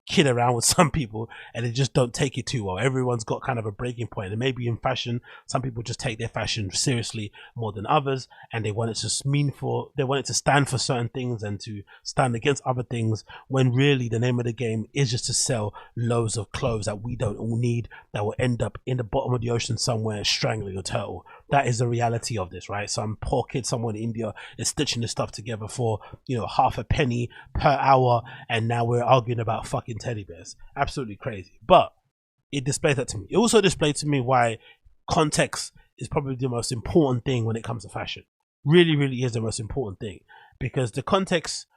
Speaker 3: kid around with some people and they just don't take it too well. Everyone's got kind of a breaking point, and maybe in fashion, some people just take their fashion seriously more than others, and they want it to stand for certain things and to stand against other things, when really the name of the game is just to sell loads of clothes that we don't all need, that will end up in the bottom of the ocean somewhere strangling a turtle. That is the reality of this, right? Some poor kid somewhere in India is stitching this stuff together for, you know, half a penny per hour, and now we're arguing about fucking teddy bears. Absolutely crazy. But it displays that to me. It also displayed to me why context is probably the most important thing when it comes to fashion. Really, really is the most important thing, because the context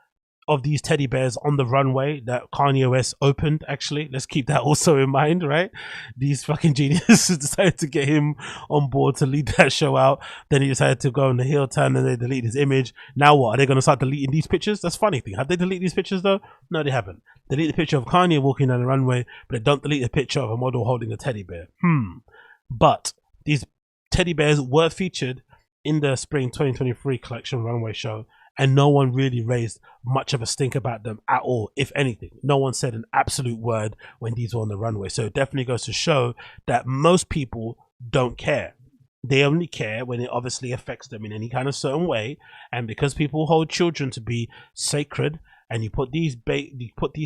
Speaker 3: of these teddy bears on the runway that Kanye West opened, actually, let's keep that also in mind, right? These fucking geniuses decided to get him on board to lead that show out. Then he decided to go on the heel turn and they delete his image. Now what? Are they going to start deleting these pictures? That's a funny thing. Have they deleted these pictures though? No, they haven't. They delete the picture of Kanye walking down the runway, but they don't delete the picture of a model holding a teddy bear. But these teddy bears were featured in the spring 2023 collection runway show, and no one really raised much of a stink about them at all. If anything, no one said an absolute word when these were on the runway. So it definitely goes to show that most people don't care. They only care when it obviously affects them in any kind of certain way. And because people hold children to be sacred, and you put these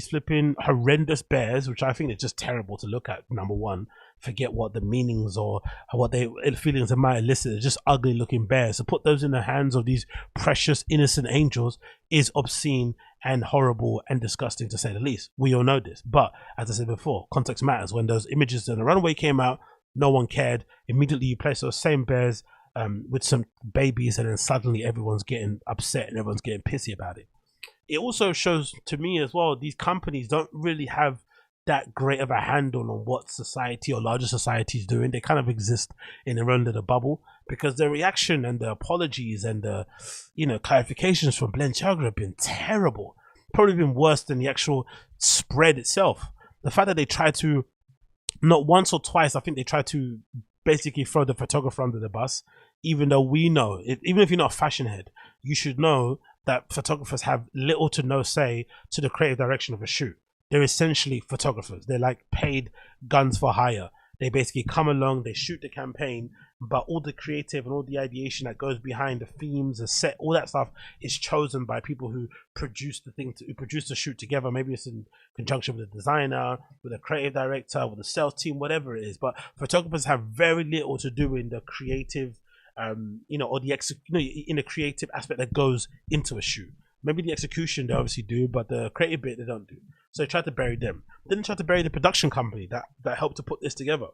Speaker 3: flipping horrendous bears, which I think are just terrible to look at, number one, forget what the meanings or what they feelings they might elicit. They're just ugly looking bears. To put those in the hands of these precious innocent angels is obscene and horrible and disgusting, to say the least. We all know this, but as I said before, context matters. When those images on the runway came out, no one cared. Immediately you place those same bears with some babies, and then suddenly everyone's getting upset and everyone's getting pissy about it. It also shows to me as well, these companies don't really have that great of a handle on what society or larger society is doing. They kind of exist in their own little bubble, because the reaction and the apologies and the, you know, clarifications from Balenciaga have been terrible. Probably been worse than the actual spread itself. The fact that they tried to, not once or twice, I think they tried to basically throw the photographer under the bus, even though we know, even if you're not a fashion head, you should know that photographers have little to no say to the creative direction of a shoot. They're essentially photographers. They're like paid guns for hire. They basically come along, they shoot the campaign, but all the creative and all the ideation that goes behind the themes, the set, all that stuff is chosen by people who produce the thing, who produce the shoot together. Maybe it's in conjunction with a designer, with a creative director, with a sales team, whatever it is. But photographers have very little to do in the creative, you know, or the in the creative aspect that goes into a shoot. Maybe the execution they obviously do, but the creative bit they don't do. So they tried to bury them. Then they tried to bury the production company that helped to put this together.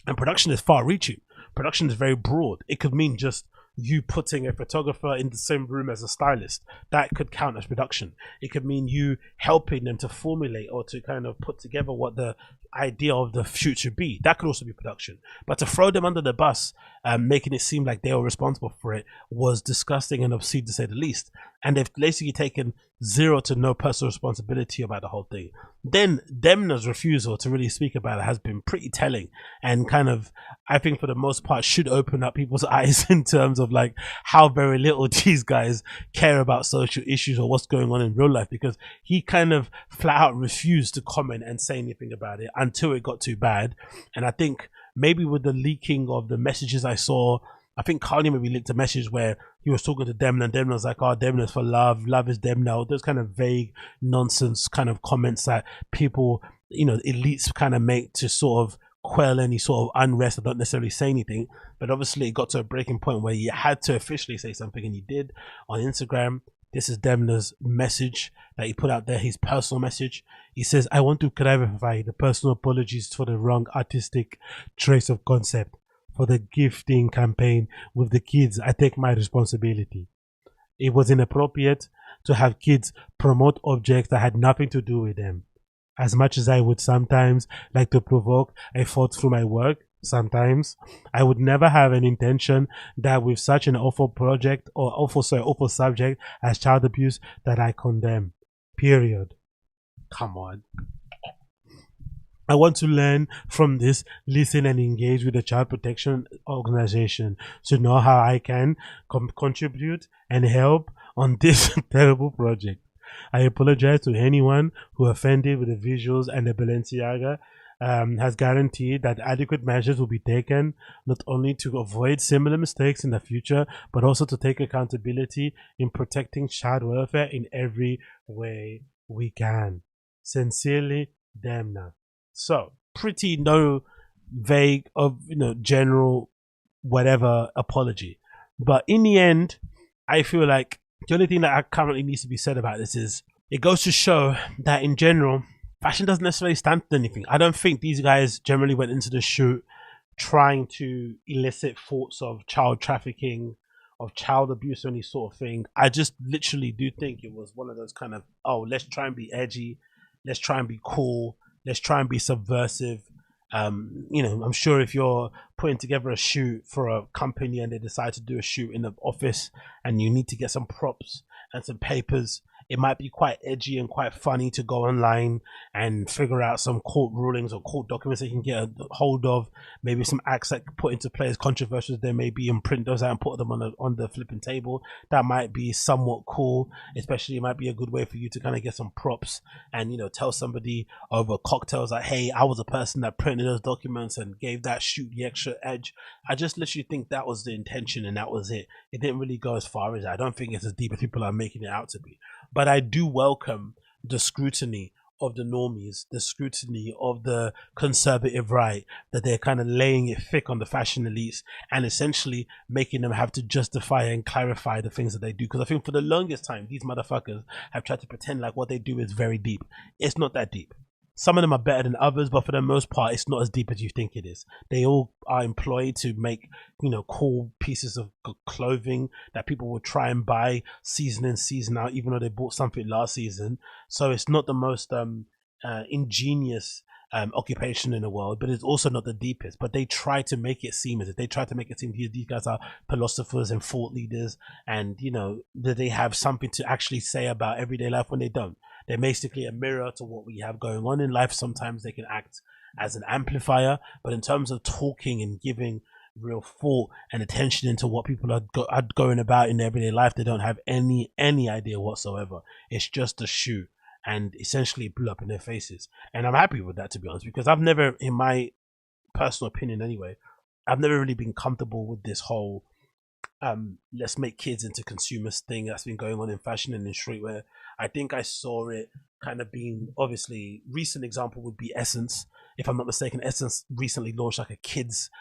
Speaker 3: And production is far reaching. Production is very broad. It could mean just you putting a photographer in the same room as a stylist. That could count as production. It could mean you helping them to formulate or to kind of put together what the idea of the shoot should be. That could also be production. But to throw them under the bus, making it seem like they were responsible for it, was disgusting and obscene, to say the least. And they've basically taken zero to no personal responsibility about the whole thing. Then Demna's refusal to really speak about it has been pretty telling, and kind of, I think for the most part, should open up people's eyes in terms of like how very little these guys care about social issues or what's going on in real life, because he kind of flat out refused to comment and say anything about it until it got too bad. And I think maybe with the leaking of the messages I saw, I think Kanye maybe leaked a message where he was talking to Demna, and Demna was like, oh, Demna's for love, love is Demna. Those kind of vague nonsense kind of comments that people, you know, elites kind of make to sort of quell any sort of unrest. I don't necessarily say anything, but obviously it got to a breaking point where you had to officially say something, and you did on Instagram. This is Demna's message that he put out there, his personal message. He says, I want to clarify the personal apologies for the wrong artistic trace of concept. For the gifting campaign with the kids, I take my responsibility. It was inappropriate to have kids promote objects that had nothing to do with them. As much as I would sometimes like to provoke a thought through my work, sometimes I would never have an intention that with such an awful project or awful subject as child abuse that I condemn. Period. Come on. I want to learn from this, listen and engage with the child protection organization to know how I can contribute and help on this terrible project. I apologize to anyone who offended with the visuals and the Balenciaga. Has guaranteed that adequate measures will be taken not only to avoid similar mistakes in the future, but also to take accountability in protecting child welfare in every way we can. Sincerely, Demna. So, pretty no vague of general whatever apology. But in the end, I feel like the only thing that currently needs to be said about this is it goes to show that in general, fashion doesn't necessarily stand for anything. I don't think these guys generally went into the shoot trying to elicit thoughts of child trafficking, of child abuse, or any sort of thing. I just literally do think it was one of those kind of, oh, let's try and be edgy, let's try and be cool, let's try and be subversive. I'm sure if you're putting together a shoot for a company and they decide to do a shoot in the office and you need to get some props and some papers, it might be quite edgy and quite funny to go online and figure out some court rulings or court documents that you can get a hold of, maybe some acts that put into play as controversial as they may be, and print those out and put them on the flipping table. That might be somewhat cool, especially it might be a good way for you to kind of get some props and tell somebody over cocktails like, hey, I was a person that printed those documents and gave that shoot the extra edge. I just literally think that was the intention and that was it. It didn't really go as far as that. I don't think it's as deep as people are making it out to be. But I do welcome the scrutiny of the normies, the scrutiny of the conservative right, that they're kind of laying it thick on the fashion elites and essentially making them have to justify and clarify the things that they do. Because I think for the longest time, these motherfuckers have tried to pretend like what they do is very deep. It's not that deep. Some of them are better than others, but for the most part, it's not as deep as you think it is. They all are employed to make, cool pieces of clothing that people will try and buy season in, season out, even though they bought something last season. So it's not the most ingenious occupation in the world, but it's also not the deepest. But they try to make it seem as if these guys are philosophers and thought leaders, and that they have something to actually say about everyday life when they don't. They're basically a mirror to what we have going on in life. Sometimes they can act as an amplifier, but in terms of talking and giving real thought and attention into what people are going about in their everyday life, they don't have any idea whatsoever. It's just a shoot and essentially blew up in their faces. And I'm happy with that, to be honest, because I've never, in my personal opinion anyway, I've never really been comfortable with this whole let's make kids into consumers thing that's been going on in fashion and in streetwear. I think I saw it kind of being, obviously, recent example would be Essence. If I'm not mistaken, Essence recently launched like a kids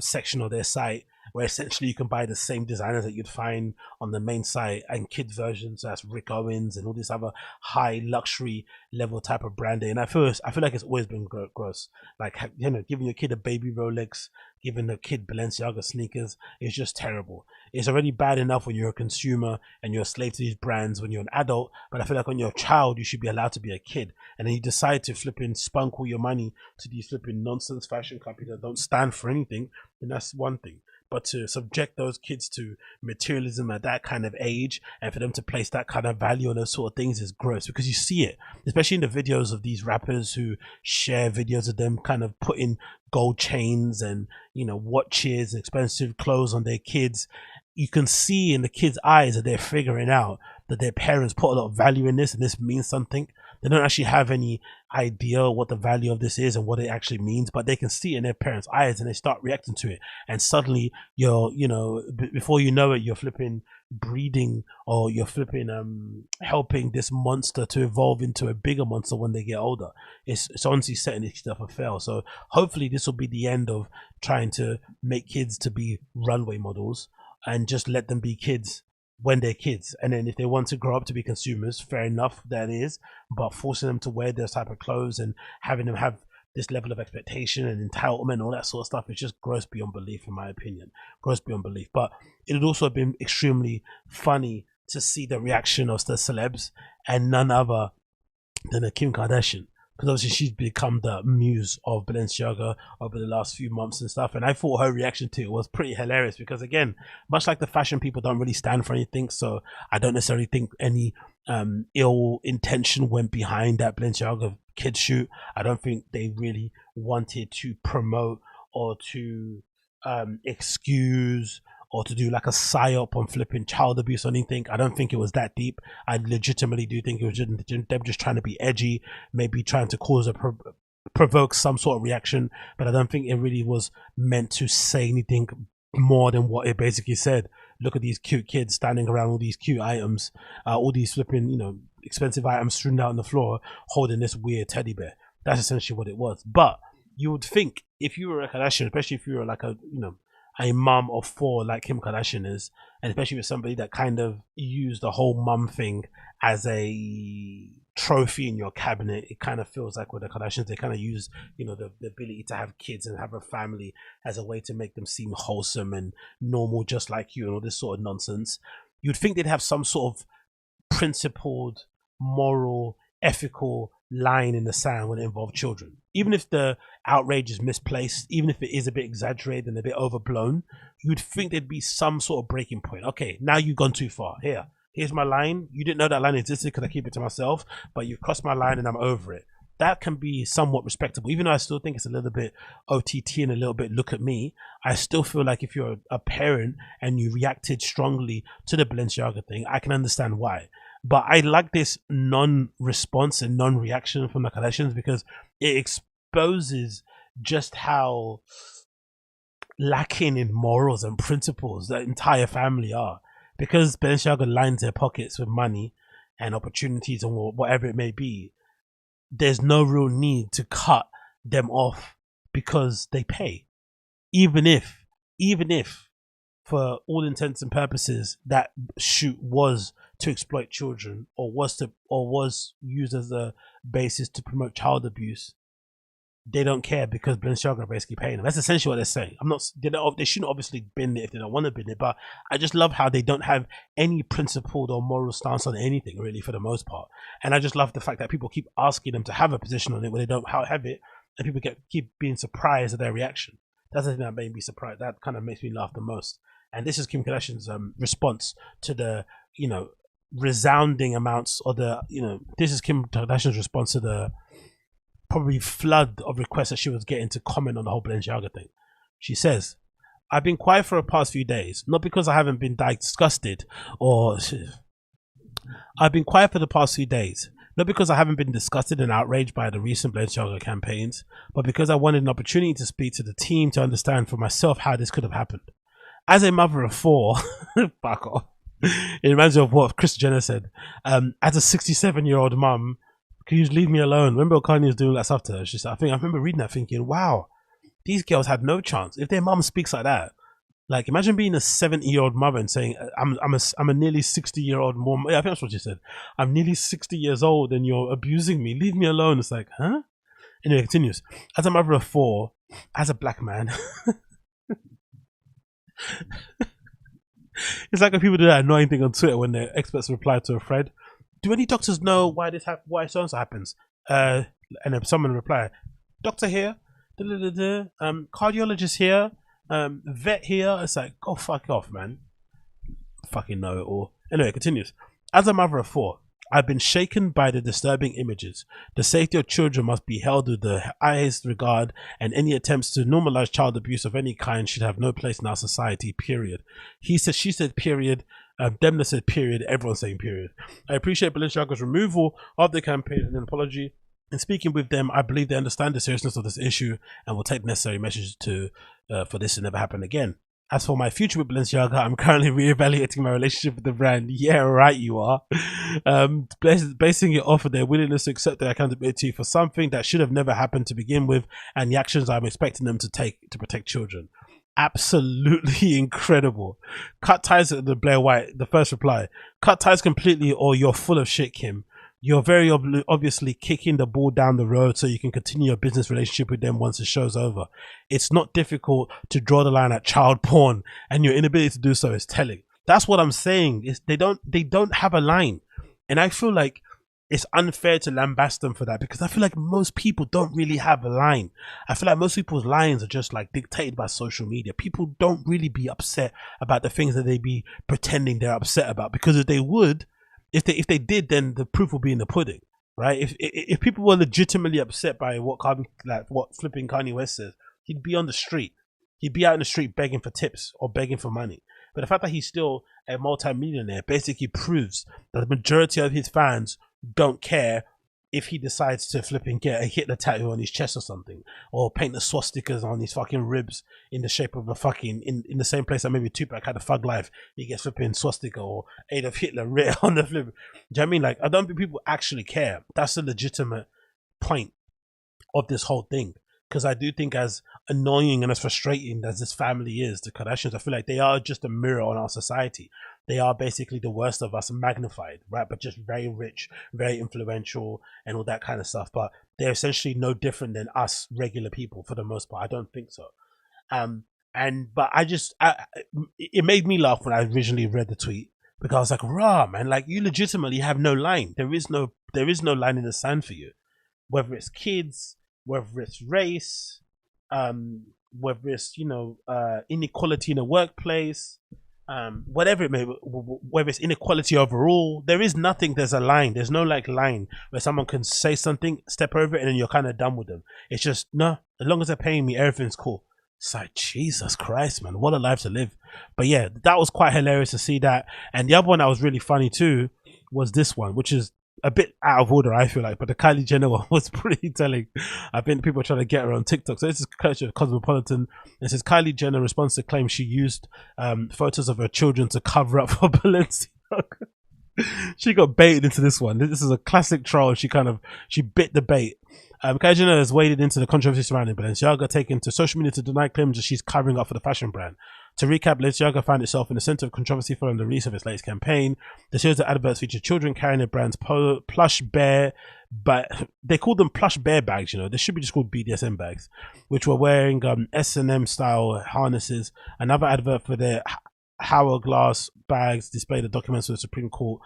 Speaker 3: section of their site where essentially you can buy the same designers that you'd find on the main site and kids versions. So that's Rick Owens and all this other high luxury level type of branding. And I feel like it's always been gross. Like, giving your kid a baby Rolex, giving the kid Balenciaga sneakers is just terrible. It's already bad enough when you're a consumer and you're a slave to these brands when you're an adult, but I feel like when you're a child, you should be allowed to be a kid. And then you decide to flipping spunk all your money to these flipping nonsense fashion companies that don't stand for anything, then that's one thing. But to subject those kids to materialism at that kind of age and for them to place that kind of value on those sort of things is gross, because you see it, especially in the videos of these rappers who share videos of them kind of putting gold chains and, watches and expensive clothes on their kids. You can see in the kids' eyes that they're figuring out that their parents put a lot of value in this and this means something. They don't actually have any idea what the value of this is and what it actually means, but they can see it in their parents' eyes and they start reacting to it. And suddenly you're, before you know it, you're flipping breeding, or you're flipping helping this monster to evolve into a bigger monster when they get older. It's honestly setting this stuff a fail. So hopefully this will be the end of trying to make kids to be runway models and just let them be kids when they're kids. And then if they want to grow up to be consumers, fair enough, that is, but forcing them to wear those type of clothes and having them have this level of expectation and entitlement, all that sort of stuff, is just gross beyond belief, in my opinion. Gross beyond belief. But it would also have been extremely funny to see the reaction of the celebs, and none other than a Kim Kardashian, because obviously she's become the muse of Balenciaga over the last few months and stuff. And I thought her reaction to it was pretty hilarious, because again, much like the fashion people don't really stand for anything, so I don't necessarily think any ill intention went behind that Balenciaga kids shoot. I don't think they really wanted to promote or to excuse or to do like a psyop on flipping child abuse or anything. I don't think it was that deep. I legitimately do think it was just, them just trying to be edgy, maybe trying to cause provoke some sort of reaction, but I don't think it really was meant to say anything more than what it basically said. Look at these cute kids standing around all these cute items, all these flipping, expensive items strewn out on the floor, holding this weird teddy bear. That's essentially what it was. But you would think if you were a Kardashian, especially if you were like a mum of 4 like Kim Kardashian is, and especially with somebody that kind of used the whole mum thing as a trophy in your cabinet, it kind of feels like with the Kardashians, they kind of use the ability to have kids and have a family as a way to make them seem wholesome and normal, just like you, and all this sort of nonsense. You'd think they'd have some sort of principled, moral, ethical line in the sand when it involves children. Even if the outrage is misplaced, even if it is a bit exaggerated and a bit overblown, you'd think there'd be some sort of breaking point. Okay, now you've gone too far. Here's my line. You didn't know that line existed because I keep it to myself, but you've crossed my line and I'm over it. That can be somewhat respectable, even though I still think it's a little bit OTT and a little bit look at me. I still feel like if you're a parent and you reacted strongly to the Balenciaga thing, I can understand why. But I like this non-response and non-reaction from the Kardashians because it exposes just how lacking in morals and principles the entire family are. Because Balenciaga lines their pockets with money and opportunities or whatever it may be, there's no real need to cut them off because they pay. Even if for all intents and purposes that shoot was to exploit children or was used as a basis to promote child abuse, they don't care because Balenciaga are basically paying them. That's essentially what they're saying. They shouldn't obviously bin it if they don't want to bin it, but I just love how they don't have any principled or moral stance on anything really for the most part. And I just love the fact that people keep asking them to have a position on it when they don't have it, and people keep being surprised at their reaction. That's the thing that made me surprised. That kind of makes me laugh the most. And this is Kim Kardashian's response to the resounding amounts, or this is Kim Kardashian's response to the probably flood of requests that she was getting to comment on the whole Balenciaga thing. She says, "I've been quiet for the past few days, not because I haven't been disgusted I've been quiet for the past few days, not because I haven't been disgusted and outraged by the recent Balenciaga campaigns, but because I wanted an opportunity to speak to the team to understand for myself how this could have happened. As a mother of 4," fuck off. It reminds me of what Kris Jenner said. As a 67-year-old mum, can you just leave me alone? Remember Kanye was doing that stuff to her? She said, I remember reading that thinking, wow, these girls had no chance. If their mum speaks like that, like imagine being a 70-year-old mother and saying, I'm a nearly 60-year-old mom. Yeah, I think that's what she said. I'm nearly 60 years old and you're abusing me. Leave me alone. It's like, huh? Anyway, it continues. As a mother of 4, as a black man, it's like when people do that annoying thing on Twitter when their experts reply to a thread. Do any doctors know why why so-and-so happens? And then someone reply, doctor here, cardiologist here, vet here. It's like, go fuck off, man. Fucking know it all. Anyway, it continues. As a mother of 4, I've been shaken by the disturbing images. The safety of children must be held with the highest regard, and any attempts to normalize child abuse of any kind should have no place in our society, period. He said, she said, period. Demna said, period. Everyone's saying, period. I appreciate Balenciaga's removal of the campaign and an apology. In speaking with them, I believe they understand the seriousness of this issue and will take necessary measures for this to never happen again. As for my future with Balenciaga, I'm currently reevaluating my relationship with the brand. Yeah, right, you are. Basing it off of their willingness to accept their accountability for something that should have never happened to begin with, and the actions I'm expecting them to take to protect children. Absolutely incredible. Cut ties at the Blair White. The first reply. Cut ties completely, or you're full of shit, Kim. You're very obviously kicking the ball down the road so you can continue your business relationship with them once the show's over. It's not difficult to draw the line at child porn, and your inability to do so is telling. That's what I'm saying. They don't have a line, and I feel like it's unfair to lambast them for that, because I feel like most people don't really have a line. I feel like most people's lines are just like dictated by social media. People don't really be upset about the things that they be pretending they're upset about, because if they would, if they did, then the proof will be in the pudding, right? If people were legitimately upset by what flipping Kanye West says, he'd be on the street. He'd be out in the street begging for tips or begging for money. But the fact that he's still a multi-millionaire basically proves that the majority of his fans don't care if he decides to flip and get a Hitler tattoo on his chest or something, or paint the swastikas on his fucking ribs in the shape of a fucking, in the same place that maybe Tupac had a thug life, he gets flipping swastika or Adolf Hitler written on the flip. Do you know what I mean? Like, I don't think people actually care. That's the legitimate point of this whole thing. Because I do think, as annoying and as frustrating as this family is, the Kardashians, I feel like they are just a mirror on our society. They are basically the worst of us magnified, right? But just very rich, very influential, and all that kind of stuff. But they're essentially no different than us regular people for the most part. I don't think so. But it made me laugh when I originally read the tweet, because I was like, rah, man, like, you legitimately have no line. There is no line in the sand for you. Whether it's kids, whether it's race, whether it's, inequality in the workplace, whatever it may be, whether it's inequality overall, there is nothing. There's a line. There's no like line where someone can say something, step over it, and then you're kind of done with them. It's just, no, as long as they're paying me, everything's cool. It's like, Jesus Christ, man, what a life to live. But yeah, that was quite hilarious to see that. And the other one that was really funny too was this one, which is a bit out of order, I feel like, but the Kylie Jenner one was pretty telling. I think people are trying to get her on TikTok. So this is Cosmopolitan. It says Kylie Jenner responds to claim she used photos of her children to cover up for Balenciaga. She got baited into this one. This is a classic troll. She bit the bait. Kylie Jenner has waded into the controversy surrounding Balenciaga, taken to social media to deny claims that she's covering up for the fashion brand. To recap, Balenciaga found itself in the center of controversy following the release of its latest campaign. The series of adverts featured children carrying the brand's plush bear, but they called them plush bear bags, They should be just called BDSM bags, which were wearing S&M style harnesses. Another advert for their hourglass bags displayed the documents of the Supreme Court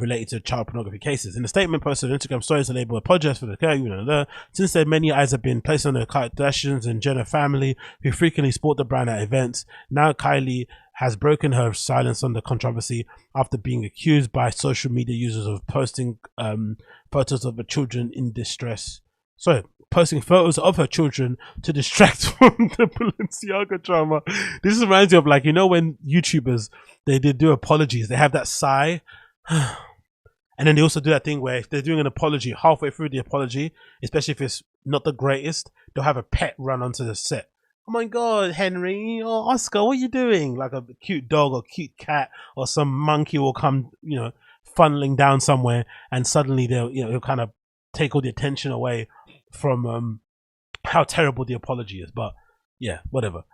Speaker 3: related to child pornography cases. In a statement posted on Instagram stories, the label apologized for the since then, many eyes have been placed on the Kardashians and Jenner family, who frequently sport the brand at events. Now Kylie has broken her silence on the controversy after being accused by social media users of posting photos of the children in distress. Posting photos of her children to distract from the Balenciaga drama. This reminds me of, like, when YouTubers, they do apologies, they have that sigh, and then they also do that thing where if they're doing an apology, halfway through the apology, especially if it's not the greatest, they'll have a pet run onto the set. Oh my God, Henry, or Oscar, what are you doing? Like a cute dog or cute cat or some monkey will come, funneling down somewhere, and suddenly he'll kind of take all the attention away from how terrible the apology is. But yeah, whatever.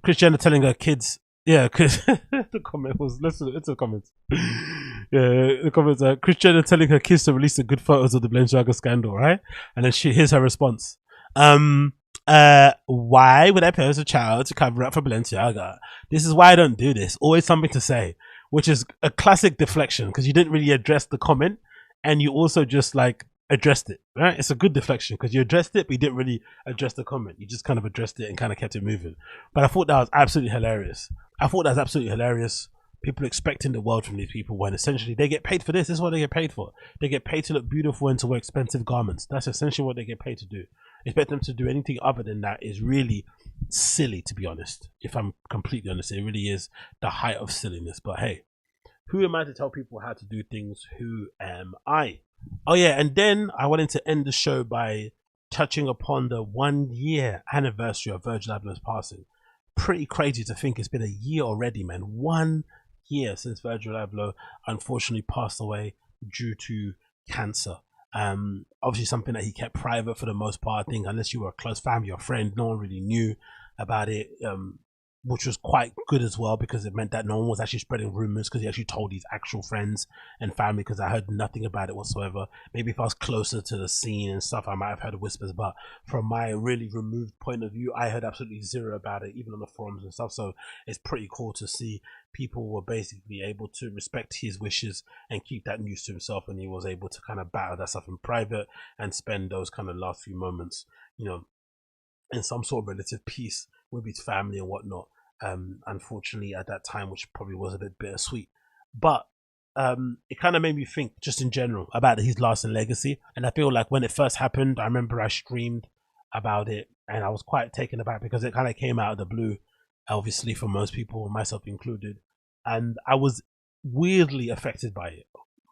Speaker 3: Kris Jenner telling her kids, the comment was, listen to the comments. The comments are Kris Jenner telling her kids to release the good photos of the Balenciaga scandal, right? And then here's her response. Why would I post a child to cover up for Balenciaga? This is why I don't do this. Always something to say, which is a classic deflection, because you didn't really address the comment, and you also just like addressed it, right? It's a good deflection because you addressed it, but you didn't really address the comment. You just kind of addressed it and kind of kept it moving. But I thought that was absolutely hilarious. People expecting the world from these people when essentially they get paid for this. This is what they get paid for. They get paid to look beautiful and to wear expensive garments. That's essentially what they get paid to do. Expect them to do anything other than that is really silly, to be honest. If I'm completely honest, it really is the height of silliness. But hey, who am I to tell people how to do things? Who am I? Oh yeah, and then I wanted to end the show by touching upon the 1 year anniversary of Virgil Abloh's passing. Pretty crazy to think it's been a year already, man. 1 year since Virgil Abloh unfortunately passed away due to cancer. Obviously something that he kept private for the most part. I think unless you were a close family or friend, no one really knew about it. Which was quite good as well, because it meant that no one was actually spreading rumors, because he actually told his actual friends and family, because I heard nothing about it whatsoever. Maybe if I was closer to the scene and stuff, I might have heard whispers, but from my really removed point of view, I heard absolutely zero about it, even on the forums and stuff. So it's pretty cool to see people were basically able to respect his wishes and keep that news to himself, and he was able to kind of battle that stuff in private and spend those kind of last few moments, in some sort of relative peace with his family and whatnot. Unfortunately at that time, which probably was a bit bittersweet, but it kind of made me think just in general about his lasting legacy. And I feel like when it first happened, I remember I streamed about it and I was quite taken aback because it kind of came out of the blue. obviously for most people, myself included, and I was weirdly affected by it,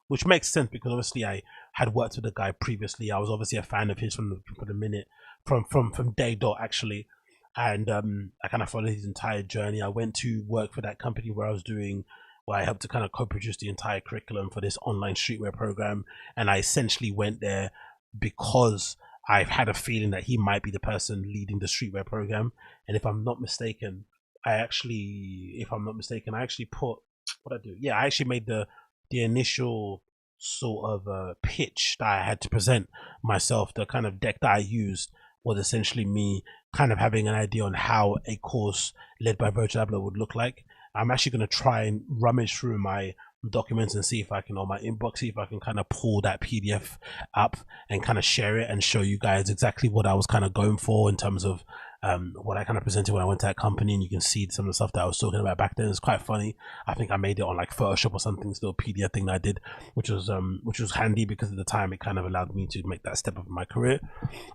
Speaker 3: which makes sense because obviously I had worked with the guy previously. I was obviously a fan of his from the minute from day dot actually, and I kind of followed his entire journey. I went to work for that company where I helped to kind of co-produce the entire curriculum for this online streetwear program, and I essentially went there because I've had a feeling that he might be the person leading the streetwear program. And if I'm not mistaken, I actually put what I do. Yeah, I actually made the initial sort of pitch that I had to present myself. The kind of deck that I used was essentially me kind of having an idea on how a course led by Virgil Abloh would look like. I'm actually going to try and rummage through my documents and see if I can, on my inbox, see if I can kind of pull that PDF up and kind of share it and show you guys exactly what I was kind of going for in terms of what I kind of presented when I went to that company. And you can see some of the stuff that I was talking about back then. It's quite funny. I think I made it on like Photoshop or something, still PDF thing that I did, which was handy because at the time it kind of allowed me to make that step up in my career.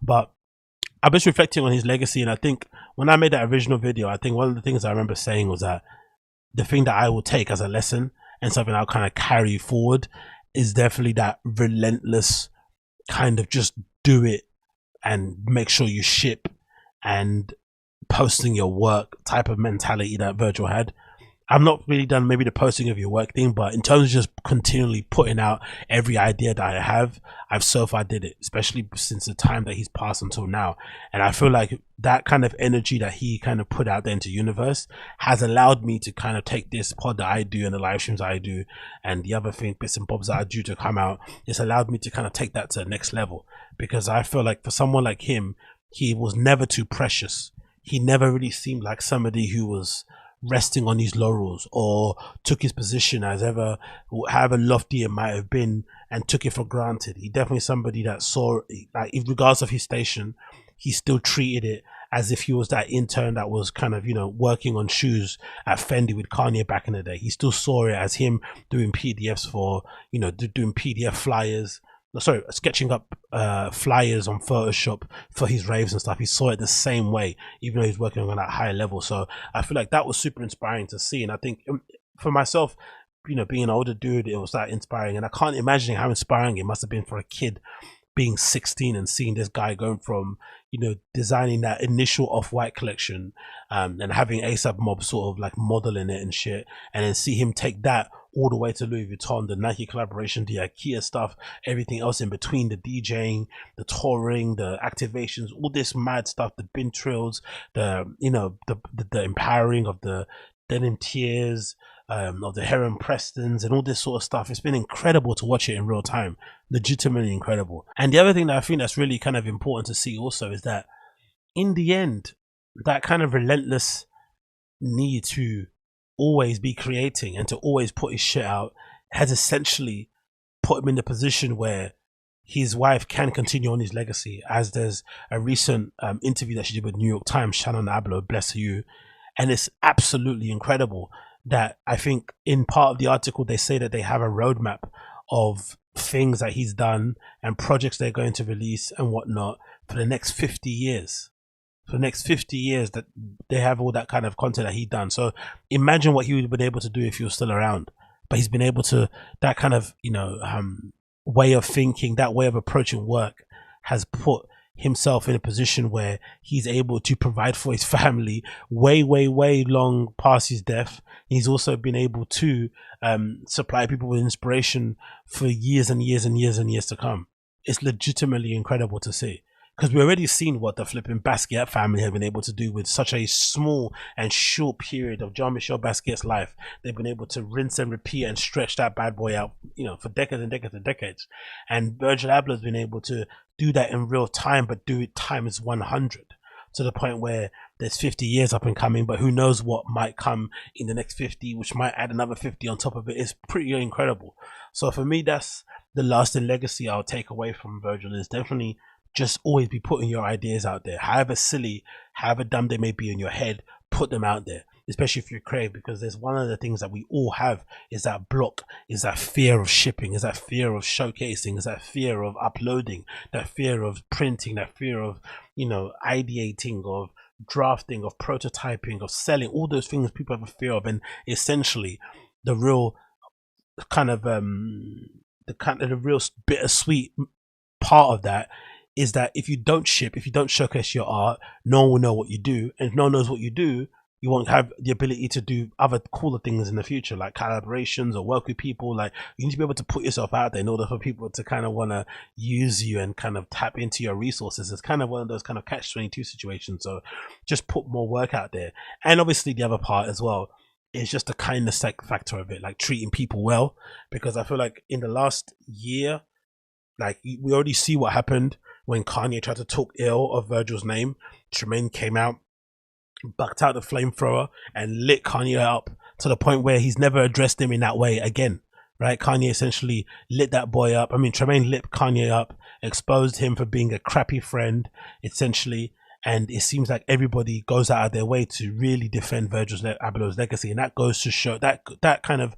Speaker 3: But I'm just reflecting on his legacy, and I think when I made that original video, I think one of the things I remember saying was that the thing that I will take as a lesson and something I'll kind of carry forward is definitely that relentless kind of just do it and make sure you ship and posting your work type of mentality that Virgil had. I've not really done maybe the posting of your work thing, but in terms of just continually putting out every idea that I have, I've so far did it, especially since the time that he's passed until now. And I feel like that kind of energy that he kind of put out there into the universe has allowed me to kind of take this pod that I do and the live streams I do and the other thing, bits and bobs that I do to come out. It's allowed me to kind of take that to the next level, because I feel like for someone like him, he was never too precious. He never really seemed like somebody who was resting on his laurels or took his position as ever, however lofty it might have been, and took it for granted. He definitely somebody that saw, like, regardless of his station, he still treated it as if he was that intern that was kind of, working on shoes at Fendi with Kanye back in the day. He still saw it as him doing PDFs for, doing PDF flyers, sketching up flyers on Photoshop for his raves and stuff. He saw it the same way, even though he's working on that higher level. So I feel like that was super inspiring to see. And I think for myself, being an older dude, it was that inspiring. And I can't imagine how inspiring it must have been for a kid being 16 and seeing this guy going from, designing that initial Off-White collection and having ASAP Mob sort of like modeling it and shit, and then see him take that all the way to Louis Vuitton, the Nike collaboration, the IKEA stuff, everything else in between, the DJing, the touring, the activations, all this mad stuff, the bin trills, the empowering of the denim tears, of the Heron Prestons and all this sort of stuff. It's been incredible to watch it in real time, legitimately incredible. And the other thing that I think that's really kind of important to see also is that in the end, that kind of relentless need to always be creating and to always put his shit out has essentially put him in the position where his wife can continue on his legacy. As there's a recent interview that she did with New York Times, Shannon Abloh, bless you, and it's absolutely incredible that I think in part of the article they say that they have a roadmap of things that he's done and projects they're going to release and whatnot for the next 50 years. For the next 50 years that they have all that kind of content that he done. So imagine what he would have been able to do if he was still around. But he's been able to, that kind of, way of thinking, that way of approaching work has put himself in a position where he's able to provide for his family way long past his death. He's also been able to supply people with inspiration for years and years and years and years to come. It's legitimately incredible to see, because we've already seen what the flipping Basquiat family have been able to do with such a small and short period of Jean-Michel Basquiat's life. They've been able to rinse and repeat and stretch that bad boy out, for decades and decades and decades. And Virgil Abloh has been able to do that in real time, but do it times 100, to the point where there's 50 years up and coming, but who knows what might come in the next 50, which might add another 50 on top of it. It's pretty incredible. So for me, that's the lasting legacy I'll take away from Virgil, is definitely just always be putting your ideas out there. However silly, however dumb they may be in your head, put them out there, especially if you're creative, because there's one of the things that we all have is that block, is that fear of shipping, is that fear of showcasing, is that fear of uploading, that fear of printing, that fear of, ideating, of drafting, of prototyping, of selling, all those things people have a fear of. And essentially the real kind of the real bittersweet part of that is that if you don't ship, if you don't showcase your art, no one will know what you do, and if no one knows what you do, you won't have the ability to do other cooler things in the future, like collaborations or work with people. Like, you need to be able to put yourself out there in order for people to kind of want to use you and kind of tap into your resources. It's kind of one of those kind of catch-22 situations. So just put more work out there. And obviously the other part as well is just the kindness factor of it, like treating people well, because I feel like in the last year, like, we already see what happened when Kanye tried to talk ill of Virgil's name. Tremaine came out, bucked out the flamethrower, and lit Kanye up to the point where he's never addressed him in that way again. Right? Kanye essentially lit that boy up. I mean, Tremaine lit Kanye up, exposed him for being a crappy friend, essentially. And it seems like everybody goes out of their way to really defend Virgil Abloh's legacy, and that goes to show that kind of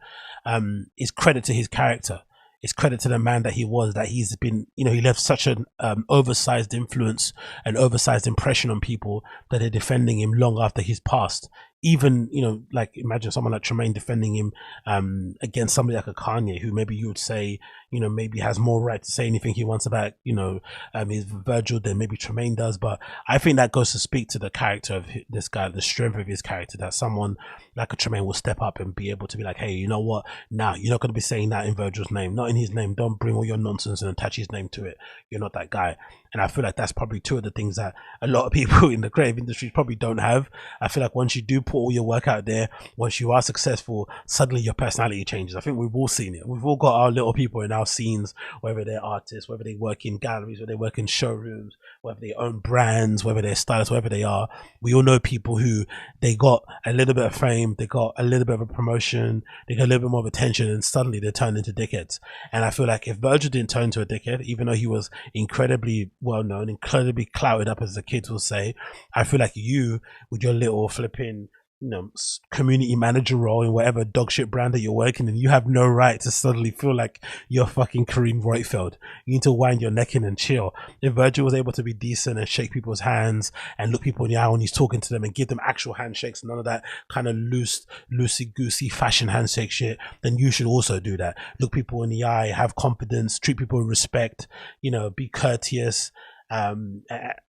Speaker 3: is credit to his character. It's credit to the man that he was, that he's been, you know, he left such an oversized influence, an oversized impression on people that are defending him long after he's passed. Even, you know, like, imagine someone like Tremaine defending him against somebody like a Kanye, who maybe you would say, you know, maybe has more right to say anything he wants about, you know, his Virgil than maybe Tremaine does. But I think that goes to speak to the character of this guy, the strength of his character, that someone like a Tremaine will step up and be able to be like, hey, you know what, now you're not going to be saying that in Virgil's name, not in his name. Don't bring all your nonsense and attach his name to it. You're not that guy. And I feel like that's probably two of the things that a lot of people in the creative industry probably don't have. I feel like once you do put all your work out there, once you are successful, suddenly your personality changes. I think we've all seen it. We've all got our little people in our scenes, whether they're artists, whether they work in galleries, whether they work in showrooms, whether they own brands, whether they're stylists, wherever they are. We all know people who, they got a little bit of fame, they got a little bit of a promotion, they got a little bit more of attention, and suddenly they turn into dickheads. And I feel like if Virgil didn't turn into a dickhead, even though he was incredibly well known, incredibly clouded up, as the kids will say, I feel like you, with your little flipping, you know, community manager role in whatever dog shit brand that you're working in, you have no right to suddenly feel like you're fucking Kareem Reutfeld. You need to wind your neck in and chill. If Virgil was able to be decent and shake people's hands and look people in the eye when he's talking to them and give them actual handshakes, none of that kind of loosey-goosey fashion handshake shit, then you should also do that. Look people in the eye, have confidence, treat people with respect, you know, be courteous, and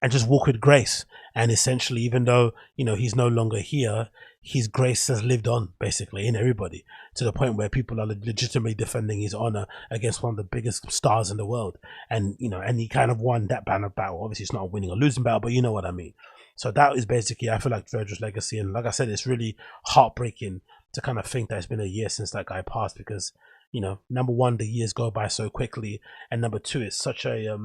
Speaker 3: just walk with grace. And essentially, even though, you know, he's no longer here, his grace has lived on basically in everybody, to the point where people are legitimately defending his honor against one of the biggest stars in the world. And, you know, and he kind of won that banner battle. Obviously it's not a winning or losing battle, but you know what I mean. So that is basically, I feel like, Virgil's legacy. And like I said, it's really heartbreaking to kind of think that it's been a year since that guy passed, because, you know, number one, the years go by so quickly, and number two, it's such a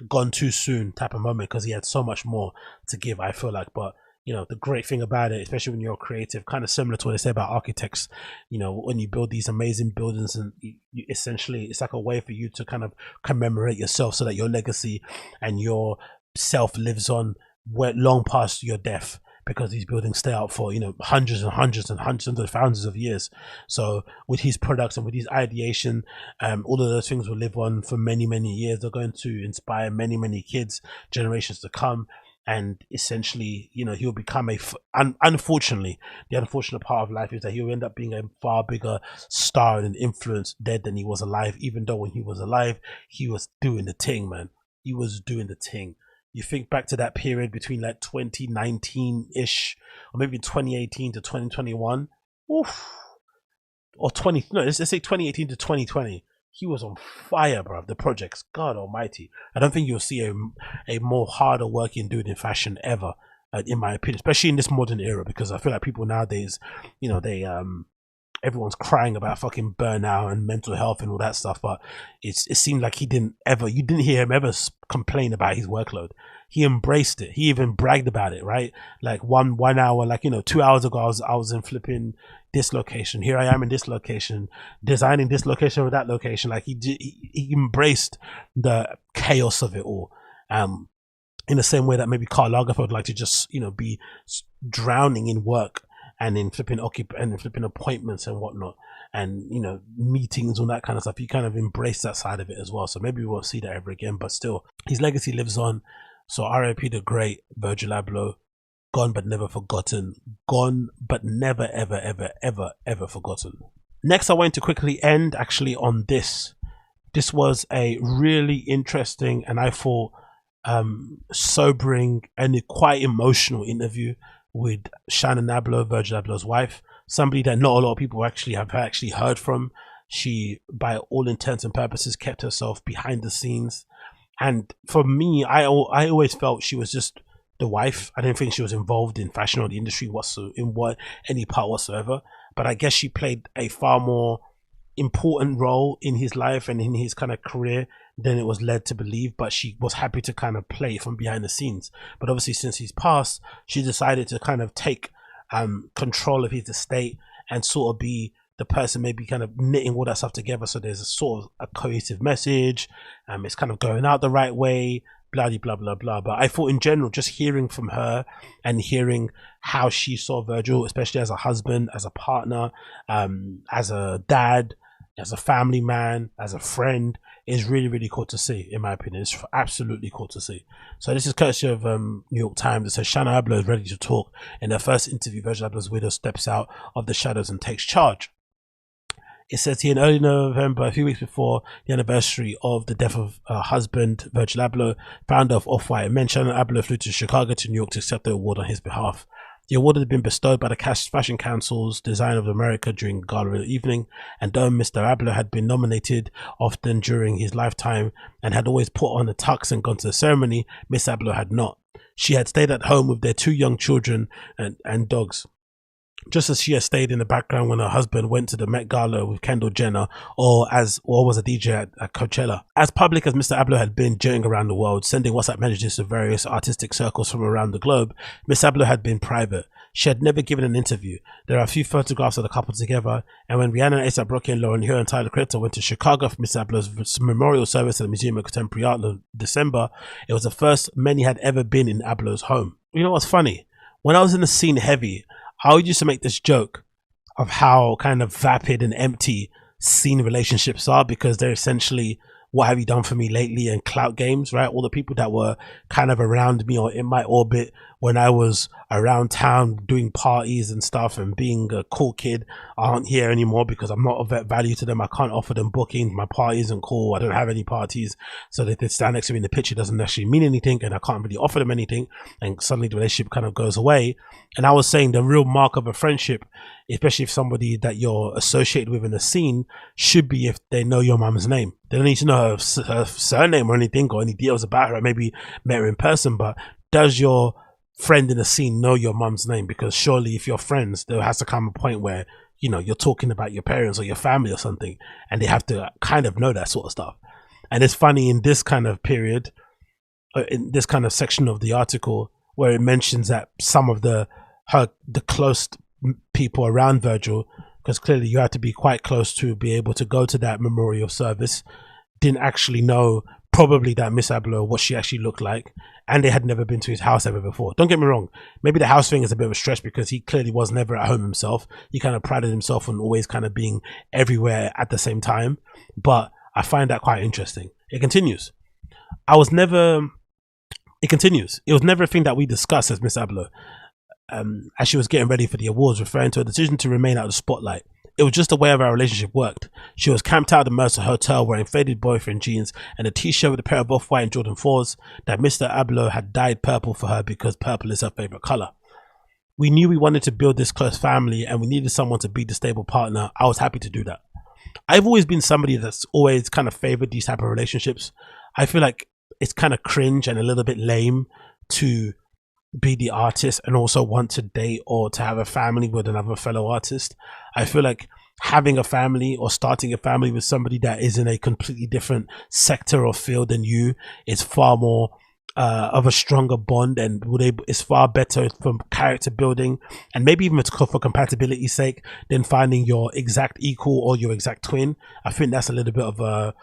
Speaker 3: gone too soon type of moment, because he had so much more to give, I feel like. But, you know, the great thing about it, especially when you're creative, kind of similar to what they say about architects, you know, when you build these amazing buildings, and you essentially, it's like a way for you to kind of commemorate yourself, so that your legacy and your self lives on long past your death, because these buildings stay out for, you know, hundreds and hundreds and hundreds of thousands of years. So with his products and with his ideation, all of those things will live on for many, many years. They're going to inspire many, many kids, generations to come. And essentially, you know, he'll become unfortunately, the unfortunate part of life is that he'll end up being a far bigger star and influence dead than he was alive, even though when he was alive, he was doing the thing, man. He was doing the thing. You think back to that period between like 2019-ish, or maybe 2018 to 2021, oof, or let's say 2018 to 2020. He was on fire, bro. The projects, God Almighty. I don't think you'll see a more harder working dude in fashion ever, in my opinion, especially in this modern era, because I feel like people nowadays, you know, they everyone's crying about fucking burnout and mental health and all that stuff, but it seemed like you didn't hear him ever complain about his workload. He embraced it. He even bragged about it, right? Like one hour, like, you know, 2 hours ago, I was in flipping this location. Here I am in this location, designing this location or that location. Like he embraced the chaos of it all. In the same way that maybe Karl Lagerfeld would like to just, you know, be drowning in work and in flipping appointments and whatnot, and, you know, meetings and that kind of stuff. He kind of embraced that side of it as well. So maybe we won't see that ever again, but still, his legacy lives on. So R.I.P. the great Virgil Abloh. Gone but never forgotten. Gone but never, ever, ever, ever, ever forgotten. Next, I want to quickly end actually on this. This was a really interesting and I thought sobering and quite emotional interview with Shannon Abloh, Virgil Abloh's wife, somebody that not a lot of people have actually heard from. She, by all intents and purposes, kept herself behind the scenes. And for me, I always felt she was just the wife. I didn't think she was involved in fashion or the industry any part whatsoever. But I guess she played a far more important role in his life and in his kind of career than it was led to believe, but she was happy to kind of play from behind the scenes. But obviously since he's passed, she decided to kind of take control of his estate and sort of be the person maybe kind of knitting all that stuff together, so there's a sort of a cohesive message, it's kind of going out the right way, blah blah blah blah. But I thought in general, just hearing from her and hearing how she saw Virgil, especially as a husband, as a partner, as a dad, as a family man, as a friend, is really, really cool to see, in my opinion. It's absolutely cool to see. So this is courtesy of New York Times. It says Shannon Abloh is ready to talk. In her first interview, Virgil Abloh's widow steps out of the shadows and takes charge. It says here in early November, a few weeks before the anniversary of the death of her husband, Virgil Abloh, founder of Off-White Men, Shannon Abloh flew to Chicago to New York to accept the award on his behalf. The award had been bestowed by the Fashion Council's Design of America during the gala evening, and though Mr. Abloh had been nominated often during his lifetime and had always put on a tux and gone to the ceremony, Miss Abloh had not. She had stayed at home with their 2 young children and dogs. Just as she had stayed in the background when her husband went to the Met Gala with Kendall Jenner or was a DJ at Coachella. As public as Mr. Abloh had been journeying around the world, sending WhatsApp messages to various artistic circles from around the globe, Miss Abloh had been private. She had never given an interview. There are a few photographs of the couple together, and when Rihanna, A$AP Rocky, and Lauryn Hill and Tyler Creator went to Chicago for Miss Abloh's memorial service at the Museum of Contemporary Art in December, it was the first many had ever been in Abloh's home. You know what's funny? When I was in the scene heavy, I always used to make this joke of how kind of vapid and empty scene relationships are, because they're essentially what have you done for me lately and clout games, right? All the people that were kind of around me or in my orbit when I was around town doing parties and stuff and being a cool kid aren't here anymore because I'm not of value to them. I can't offer them bookings. My party isn't cool. I don't have any parties. So that they stand next to me in the picture doesn't actually mean anything, and I can't really offer them anything. And suddenly the relationship kind of goes away. And I was saying the real mark of a friendship, especially if somebody that you're associated with in the scene, should be if they know your mom's name. They don't need to know her surname or anything or any details about her. Maybe met her in person, but does your friend in the scene know your mom's name? Because surely if you're friends, there has to come a point where, you know, you're talking about your parents or your family or something, and they have to kind of know that sort of stuff. And it's funny in this kind of period, in this kind of section of the article, where it mentions that some of the close people around Virgil, because clearly you had to be quite close to be able to go to that memorial service, didn't actually know probably that Miss Abloh, what she actually looked like, and they had never been to his house ever before. Don't get me wrong, maybe the house thing is a bit of a stretch because he clearly was never at home himself. He kind of prided himself on always kind of being everywhere at the same time, but I find that quite interesting. It continues. It was never a thing that we discussed, as Miss Abloh, as she was getting ready for the awards, referring to a decision to remain out of the spotlight. It was just the way of our relationship worked. She was camped out at the Mercer Hotel wearing faded boyfriend jeans and a t-shirt with a pair of Off-White and Jordan 4s that Mr. Abloh had dyed purple for her because purple is her favorite color. We knew we wanted to build this close family and we needed someone to be the stable partner. I was happy to do that. I've always been somebody that's always kind of favored these type of relationships. I feel like it's kind of cringe and a little bit lame to be the artist and also want to date or to have a family with another fellow artist. I feel like having a family or starting a family with somebody that is in a completely different sector or field than you is far more of a stronger bond, and is far better for character building and maybe even for compatibility's sake than finding your exact equal or your exact twin. I think that's a little bit of a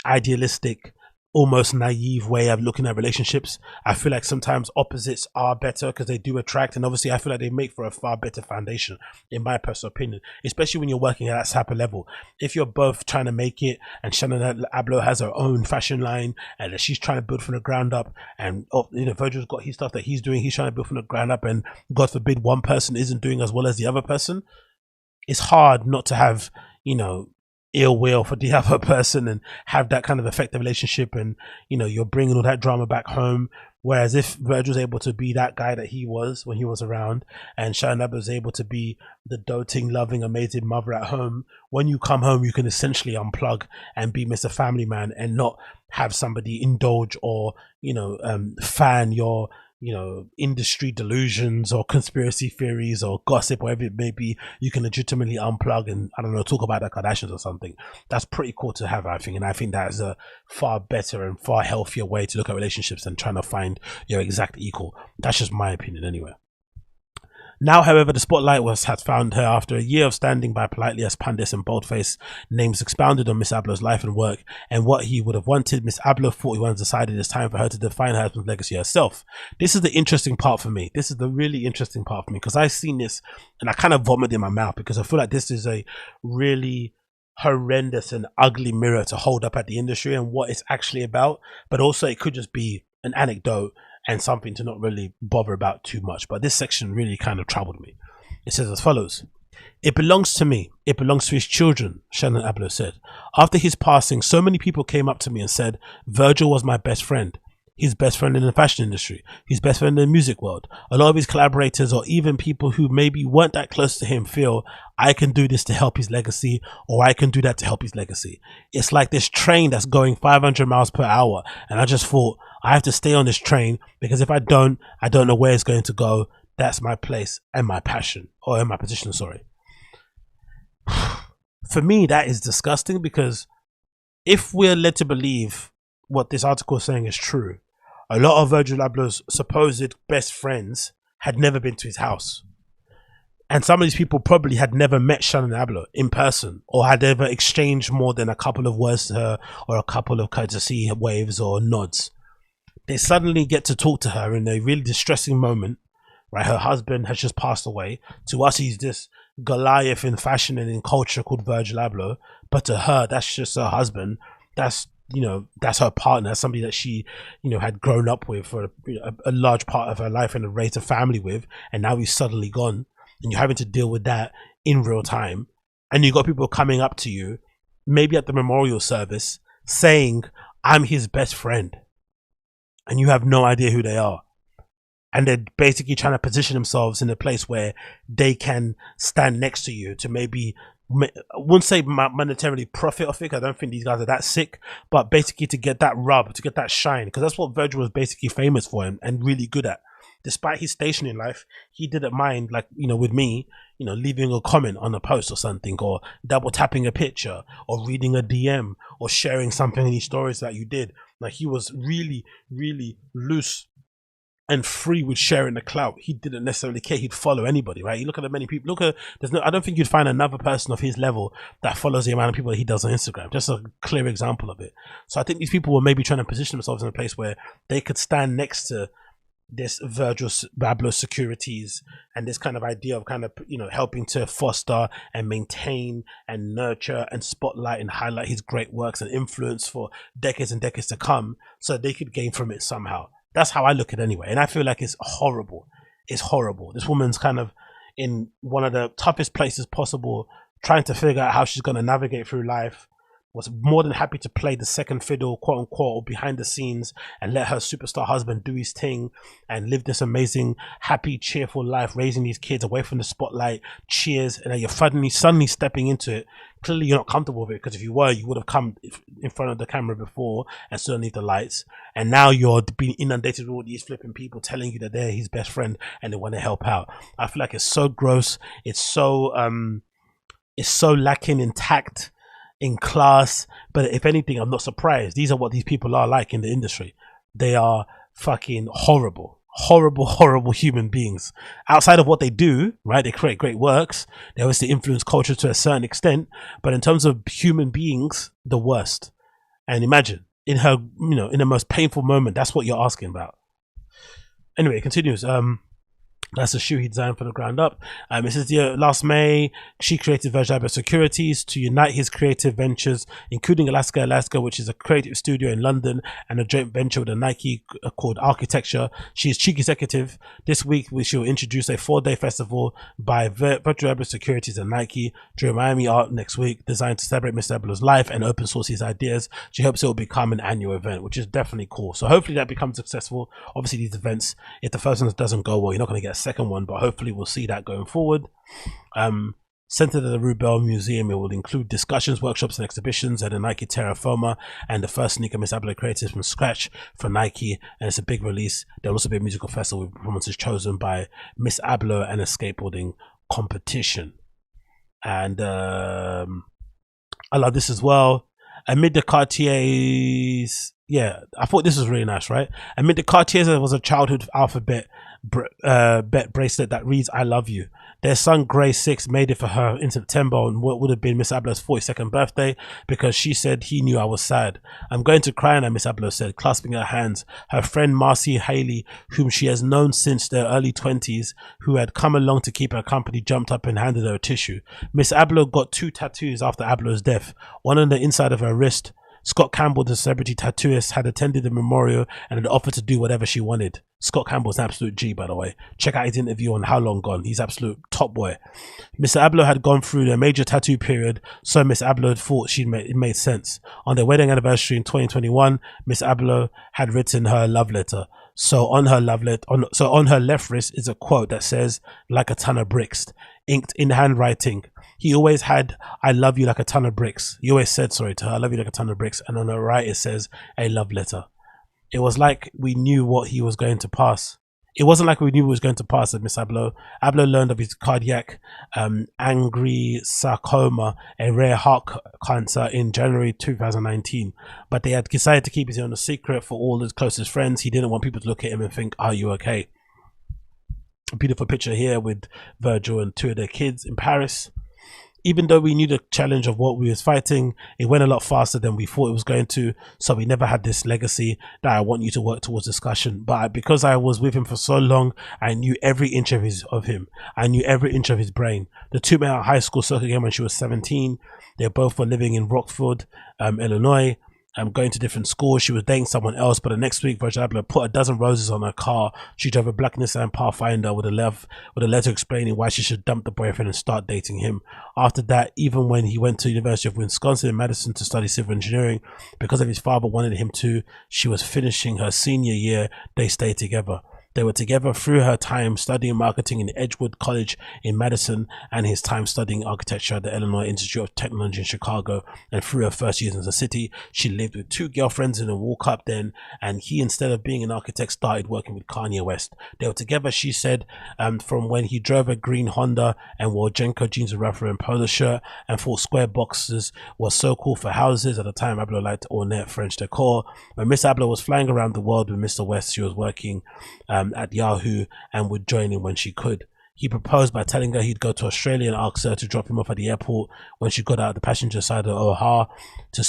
Speaker 3: idealistic almost naive way of looking at relationships. I feel like sometimes opposites are better because they do attract, and obviously I feel like they make for a far better foundation, in my personal opinion, especially when you're working at that type of level. If you're both trying to make it, and Shannon Abloh has her own fashion line and she's trying to build from the ground up, and Virgil's got his stuff that he's doing, he's trying to build from the ground up, and God forbid one person isn't doing as well as the other person, it's hard not to have, ill will for the other person and have that kind of effective relationship, and you're bringing all that drama back home. Whereas if Virgil's able to be that guy that he was when he was around, and Shannon Abloh was able to be the doting, loving, amazing mother at home, when you come home you can essentially unplug and be Mr. Family Man and not have somebody indulge or fan your industry delusions or conspiracy theories or gossip, whatever it may be. You can legitimately unplug and, I don't know, talk about the Kardashians or something. That's pretty cool to have, I think. And I think that is a far better and far healthier way to look at relationships than trying to find your exact equal. That's just my opinion anyway. Now, however, the spotlight had found her after a year of standing by politely as pundits and boldface names expounded on Miss Abloh's life and work and what he would have wanted. Miss Abloh 41 decided it's time for her to define her husband's legacy herself. This is the interesting part for me. This is the really interesting part for me, because I've seen this and I kind of vomited in my mouth, because I feel like this is a really horrendous and ugly mirror to hold up at the industry and what it's actually about. But also it could just be an anecdote and something to not really bother about too much. But this section really kind of troubled me. It says as follows: "It belongs to me. It belongs to his children," Shannon Abloh said. "After his passing, so many people came up to me and said, Virgil was my best friend. His best friend in the fashion industry, his best friend in the music world. A lot of his collaborators or even people who maybe weren't that close to him feel I can do this to help his legacy, or I can do that to help his legacy. It's like this train that's going 500 miles per hour. And I just thought, I have to stay on this train, because if I don't know where it's going to go. That's my place and my passion, or in my position, sorry." For me, that is disgusting, because if we're led to believe what this article is saying is true, a lot of Virgil Abloh's supposed best friends had never been to his house. And some of these people probably had never met Shannon Abloh in person, or had ever exchanged more than a couple of words to her, or a couple of courtesy waves or nods. They suddenly get to talk to her in a really distressing moment, right? Her husband has just passed away. To us, he's this Goliath in fashion and in culture called Virgil Abloh, but to her, that's just her husband. That's her partner, somebody that she, had grown up with for a large part of her life and raised a family with, and now he's suddenly gone, and you're having to deal with that in real time. And you got people coming up to you, maybe at the memorial service, saying, "I'm his best friend," and you have no idea who they are. And they're basically trying to position themselves in a place where they can stand next to you to maybe, I wouldn't say monetarily profit off it. I don't think these guys are that sick, but basically to get that rub, to get that shine, because that's what Virgil was basically famous for and really good at. Despite his station in life, he didn't mind, like, with me, leaving a comment on a post or something, or double tapping a picture, or reading a DM, or sharing something in his stories that you did. Like, he was really, really loose and free with sharing the clout. He didn't necessarily care. He'd follow anybody, right? You look at the many people. I don't think you'd find another person of his level that follows the amount of people that he does on Instagram. Just a clear example of it. So I think these people were maybe trying to position themselves in a place where they could stand next to this Virgil Abloh securities and this kind of idea of helping to foster and maintain and nurture and spotlight and highlight his great works and influence for decades and decades to come, so they could gain from it somehow. That's how I look at it anyway. And I feel like it's horrible. It's horrible. This woman's kind of in one of the toughest places possible, trying to figure out how she's going to navigate through life. Was more than happy to play the second fiddle, quote unquote, or behind the scenes, and let her superstar husband do his thing and live this amazing, happy, cheerful life, raising these kids away from the spotlight. Cheers. And then you're suddenly stepping into it. Clearly you're not comfortable with it, because if you were, you would have come in front of the camera before and stood underneath the lights. And now you're being inundated with all these flipping people telling you that they're his best friend and they want to help out. I feel like it's so gross. It's so lacking in tact, in class. But if anything, I'm not surprised. These are what these people are like in the industry. They are fucking horrible human beings. Outside of what they do, right, they create great works, they obviously influence culture to a certain extent, but in terms of human beings, the worst. And imagine in her, in the most painful moment. That's what you're asking about. Anyway, it continues. That's a shoe he designed from the ground up. It says here, last May, she created Virgil Abloh Securities to unite his creative ventures, including Alaska, which is a creative studio in London, and a joint venture with a Nike called Architecture. She is chief executive. This week, she will introduce a 4-day festival by Virgil Abloh Securities and Nike during Miami Art next week, designed to celebrate Mr. Ablow's life and open source his ideas. She hopes it will become an annual event, which is definitely cool. So hopefully that becomes successful. Obviously, these events, if the first one doesn't go well, you're not going to get a second one, but hopefully we'll see that going forward. Centered at the Rubel Museum, it will include discussions, workshops, and exhibitions at the Nike Terra Firma and the first sneaker Miss Abloh created from scratch for Nike, and it's a big release. There'll also be a musical festival with performances chosen by Miss Abloh and a skateboarding competition. And I love this as well. Amid the Cartiers, yeah, I thought this was really nice, right? Amid the Cartiers, there was a childhood alphabet bet bracelet that reads "I love you." Their son Gray 6 made it for her in September on what would have been Miss Abloh's 42nd birthday, because she said he knew I was sad. "I'm going to cry now," Miss Abloh said, clasping her hands. Her friend Marcy Haley, whom she has known since their early 20s, who had come along to keep her company, jumped up and handed her a tissue. Miss Abloh got 2 tattoos after Abloh's death, one on the inside of her wrist. Scott Campbell, the celebrity tattooist, had attended the memorial and had offered to do whatever she wanted. Scott Campbell's an absolute G, by the way. Check out his interview on How Long Gone. He's absolute top boy. Mr. Abloh had gone through a major tattoo period, so Miss Abloh thought it made sense. On their wedding anniversary in 2021, Miss Abloh had written her love letter. So on her left wrist is a quote that says, "Like a ton of bricks," inked in handwriting. He always had, "I love you like a ton of bricks." He always said, sorry, to her, "I love you like a ton of bricks." And on the right, it says, "A love letter." It was like we knew what he was going to pass. It wasn't like we knew he was going to pass, said Miss Abloh. Abloh learned of his cardiac angry sarcoma, a rare heart cancer, in January 2019. But they had decided to keep his illness secret for all his closest friends. He didn't want people to look at him and think, "Are you okay?" A beautiful picture here with Virgil and 2 of their kids in Paris. Even though we knew the challenge of what we was fighting, it went a lot faster than we thought it was going to. So we never had this legacy that I want you to work towards discussion. But because I was with him for so long, I knew every inch of him. I knew every inch of his brain. The 2 met at high school circuit again when she was 17. They both were living in Rockford, Illinois. Going to different schools. She was dating someone else, but the next week Virgil Abloh put a dozen roses on her car. She drove a black Nissan Pathfinder with a letter explaining why she should dump the boyfriend and start dating him. After that, even when he went to the University of Wisconsin in Madison to study civil engineering, because of his father wanted him to, she was finishing her senior year, they stayed together. They were together through her time studying marketing in Edgewood College in Madison and his time studying architecture at the Illinois Institute of Technology in Chicago. And through her first years in the city, she lived with 2 girlfriends in a walk-up then, and he, instead of being an architect, started working with Kanye West. They were together, she said, from when he drove a green Honda and wore Jenko jeans with Ralph Lauren polo shirt and thought square boxes were so cool for houses. At the time, Abloh liked ornate French decor. When Miss Abloh was flying around the world with Mr. West, she was working at Yahoo and would join him when she could. He proposed by telling her he'd go to Australia and ask her to drop him off at the airport when she got out the passenger side of O'Hare to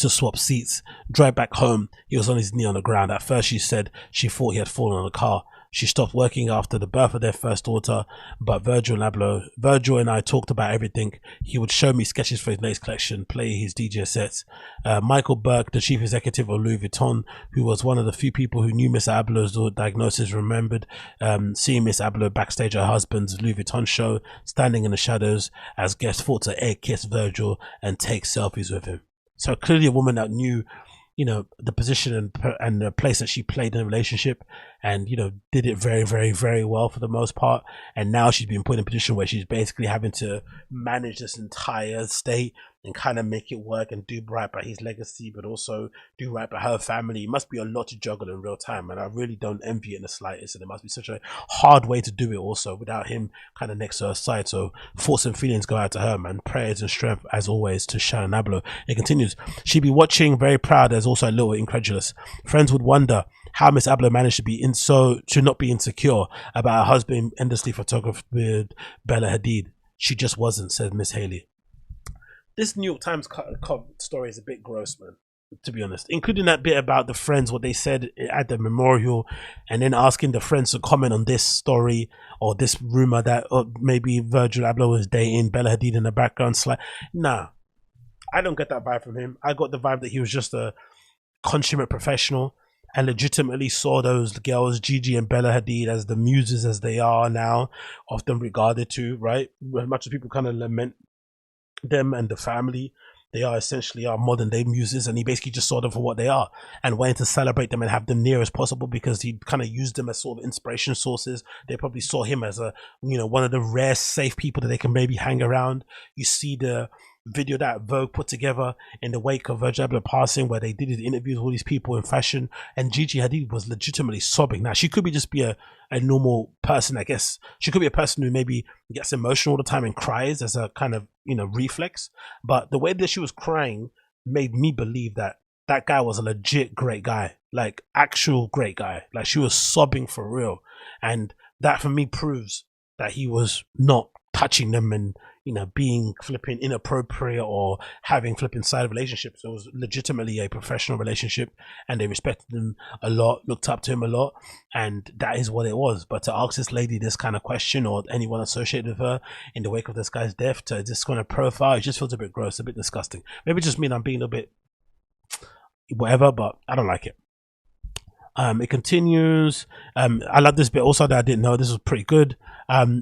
Speaker 3: swap seats. Drive back home, he was on his knee on the ground. At first, she said she thought he had fallen on the car. She stopped working after the birth of their first daughter, but Virgil and I talked about everything. He would show me sketches for his latest collection, play his DJ sets. Michael Burke, the chief executive of Louis Vuitton, who was one of the few people who knew Miss Abloh's diagnosis, remembered seeing Miss Abloh backstage at her husband's Louis Vuitton show, standing in the shadows as guests fought to air kiss Virgil and take selfies with him. So clearly a woman that knew, the position and the place that she played in the relationship, and did it very, very, very well for the most part. And now she's been put in a position where she's basically having to manage this entire state and kind of make it work and do right by his legacy, but also do right by her family. It must be a lot to juggle in real time, and I really don't envy it in the slightest. And it must be such a hard way to do it also without him kind of next to her side. So thoughts and feelings go out to her, man. Prayers and strength as always to Shannon Abloh. It continues. She'd be watching very proud, as also a little incredulous. Friends would wonder how Miss Abloh managed to not be insecure about her husband being endlessly photographed with Bella Hadid. She just wasn't, said Miss Haley. This New York Times story is a bit gross, man. to be honest, including that bit about the friends, what they said at the memorial, and then asking the friends to comment on this story or this rumor that maybe Virgil Abloh was dating Bella Hadid in the background. Nah, I don't get that vibe from him. I got the vibe that he was just a consummate professional and legitimately saw those girls, Gigi and Bella Hadid, as the muses as they are now, often regarded to, right? As much as people kind of lament them and the family, they are essentially our modern day muses, and he basically just saw them for what they are and wanted to celebrate them and have them near as possible because he kind of used them as sort of inspiration sources. They probably saw him as a, one of the rare safe people that they can maybe hang around. You see the video that Vogue put together in the wake of Virgil Abloh passing, where they did his interviews with all these people in fashion, and Gigi Hadid was legitimately sobbing. Now, she could be just be a normal person, I guess. She could be a person who maybe gets emotional all the time and cries as a kind of, reflex. But the way that she was crying made me believe that that guy was a legit great guy, like actual great guy. Like, she was sobbing for real. And that for me proves that he was not touching them and being flipping inappropriate or having flipping side relationships. It was legitimately a professional relationship, and they respected him a lot, looked up to him a lot, and that is what it was. But to ask this lady this kind of question, or anyone associated with her in the wake of this guy's death, to this kind of profile, it just feels a bit gross, a bit disgusting. Maybe it just mean I'm being a bit whatever, but I don't like it. It continues. I love this bit also that I didn't know. This was pretty good.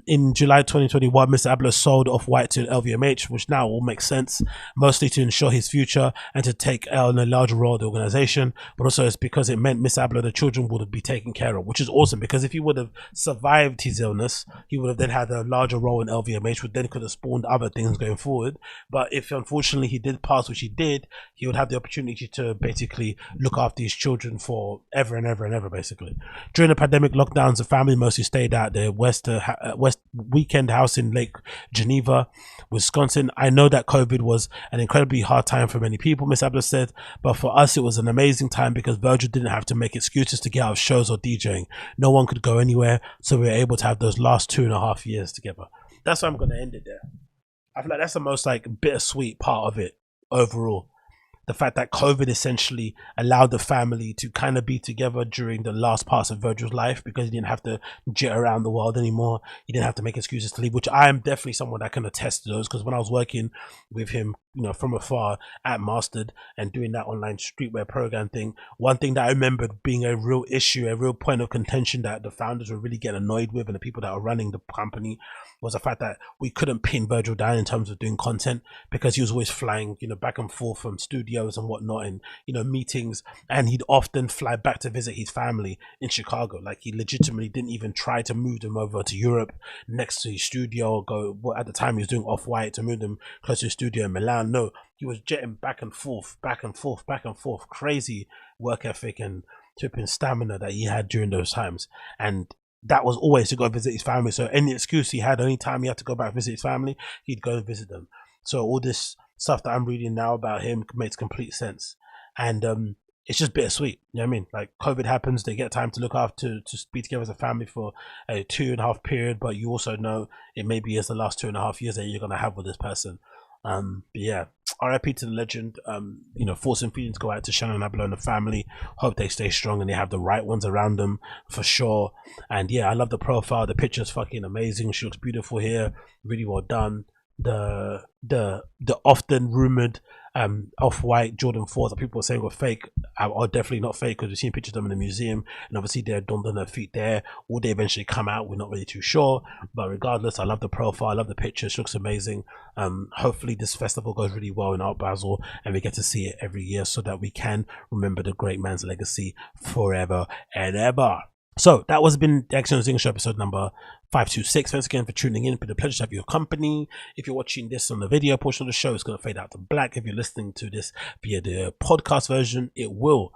Speaker 3: In July 2021, Mr. Abloh sold Off-White to LVMH, which now all makes sense, mostly to ensure his future and to take on a larger role in the organization, but also it's because it meant Mr. Abloh, the children, would be taken care of, which is awesome, because if he would have survived his illness, he would have then had a larger role in LVMH, which then could have spawned other things going forward. But if unfortunately he did pass, which he did, he would have the opportunity to basically look after his children for ever and ever and ever, basically. During the pandemic lockdowns, the family mostly stayed at the West Weekend house in Lake Geneva, Wisconsin. I know that COVID was an incredibly hard time for many people, Miss Abloh said, but for us it was an amazing time because Virgil didn't have to make excuses to get out of shows or DJing. No one could go anywhere, so we were able to have those last 2.5 years together. That's why I'm going to end it there. I feel like that's the most bittersweet part of it overall. The fact that COVID essentially allowed the family to kind of be together during the last parts of Virgil's life, because he didn't have to jet around the world anymore. He didn't have to make excuses to leave, which I am definitely someone that can attest to those, because when I was working with him, from afar at Mastered and doing that online streetwear program thing, one thing that I remembered being a real issue, a real point of contention that the founders were really getting annoyed with and the people that are running the company, was the fact that we couldn't pin Virgil down in terms of doing content, because he was always flying, back and forth from studios and whatnot, and meetings, and he'd often fly back to visit his family in Chicago. Like, he legitimately didn't even try to move them over to Europe next to his studio, or go, well, at the time he was doing Off-White, to move them close to his studio in Milan. No, he was jetting back and forth, back and forth, back and forth. Crazy work ethic and flipping stamina that he had during those times, and that was always to go visit his family. So any excuse he had, any time he had to go back visit his family, he'd go and visit them. So all this stuff that I'm reading now about him makes complete sense, and it's just bittersweet. You know what I mean? Like, COVID happens, they get time to look after, to be together as a family for a 2.5 period, but you also know it maybe is the last 2.5 years that you're gonna have with this person. But yeah, RIP to the legend. Thoughts and feelings go out to Shannon Abloh and the family. Hope they stay strong and they have the right ones around them for sure. And yeah, I love the profile. The picture's fucking amazing. She looks beautiful here. Really well done. The often rumored Off-White Jordan 4s that people are saying were fake are definitely not fake, because we've seen pictures of them in the museum, and obviously they're done on their feet there. Will they eventually come out? We're not really too sure, but regardless, I love the profile, I love the picture. She looks amazing. Hopefully this festival goes really well in Art Basel and we get to see it every year, so that we can remember the great man's legacy forever and ever. So that was been the Agostinho Show episode number 526. Thanks again for tuning in. It's been a pleasure to have your company. If you're watching this on the video portion of the show, it's going to fade out to black. If you're listening to this via the podcast version, it will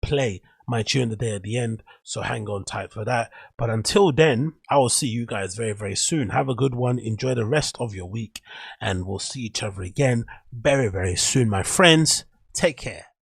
Speaker 3: play my tune the day at the end, so hang on tight for that. But until then, I will see you guys very, very soon. Have a good one. Enjoy the rest of your week, and we'll see each other again very, very soon, my friends. Take care.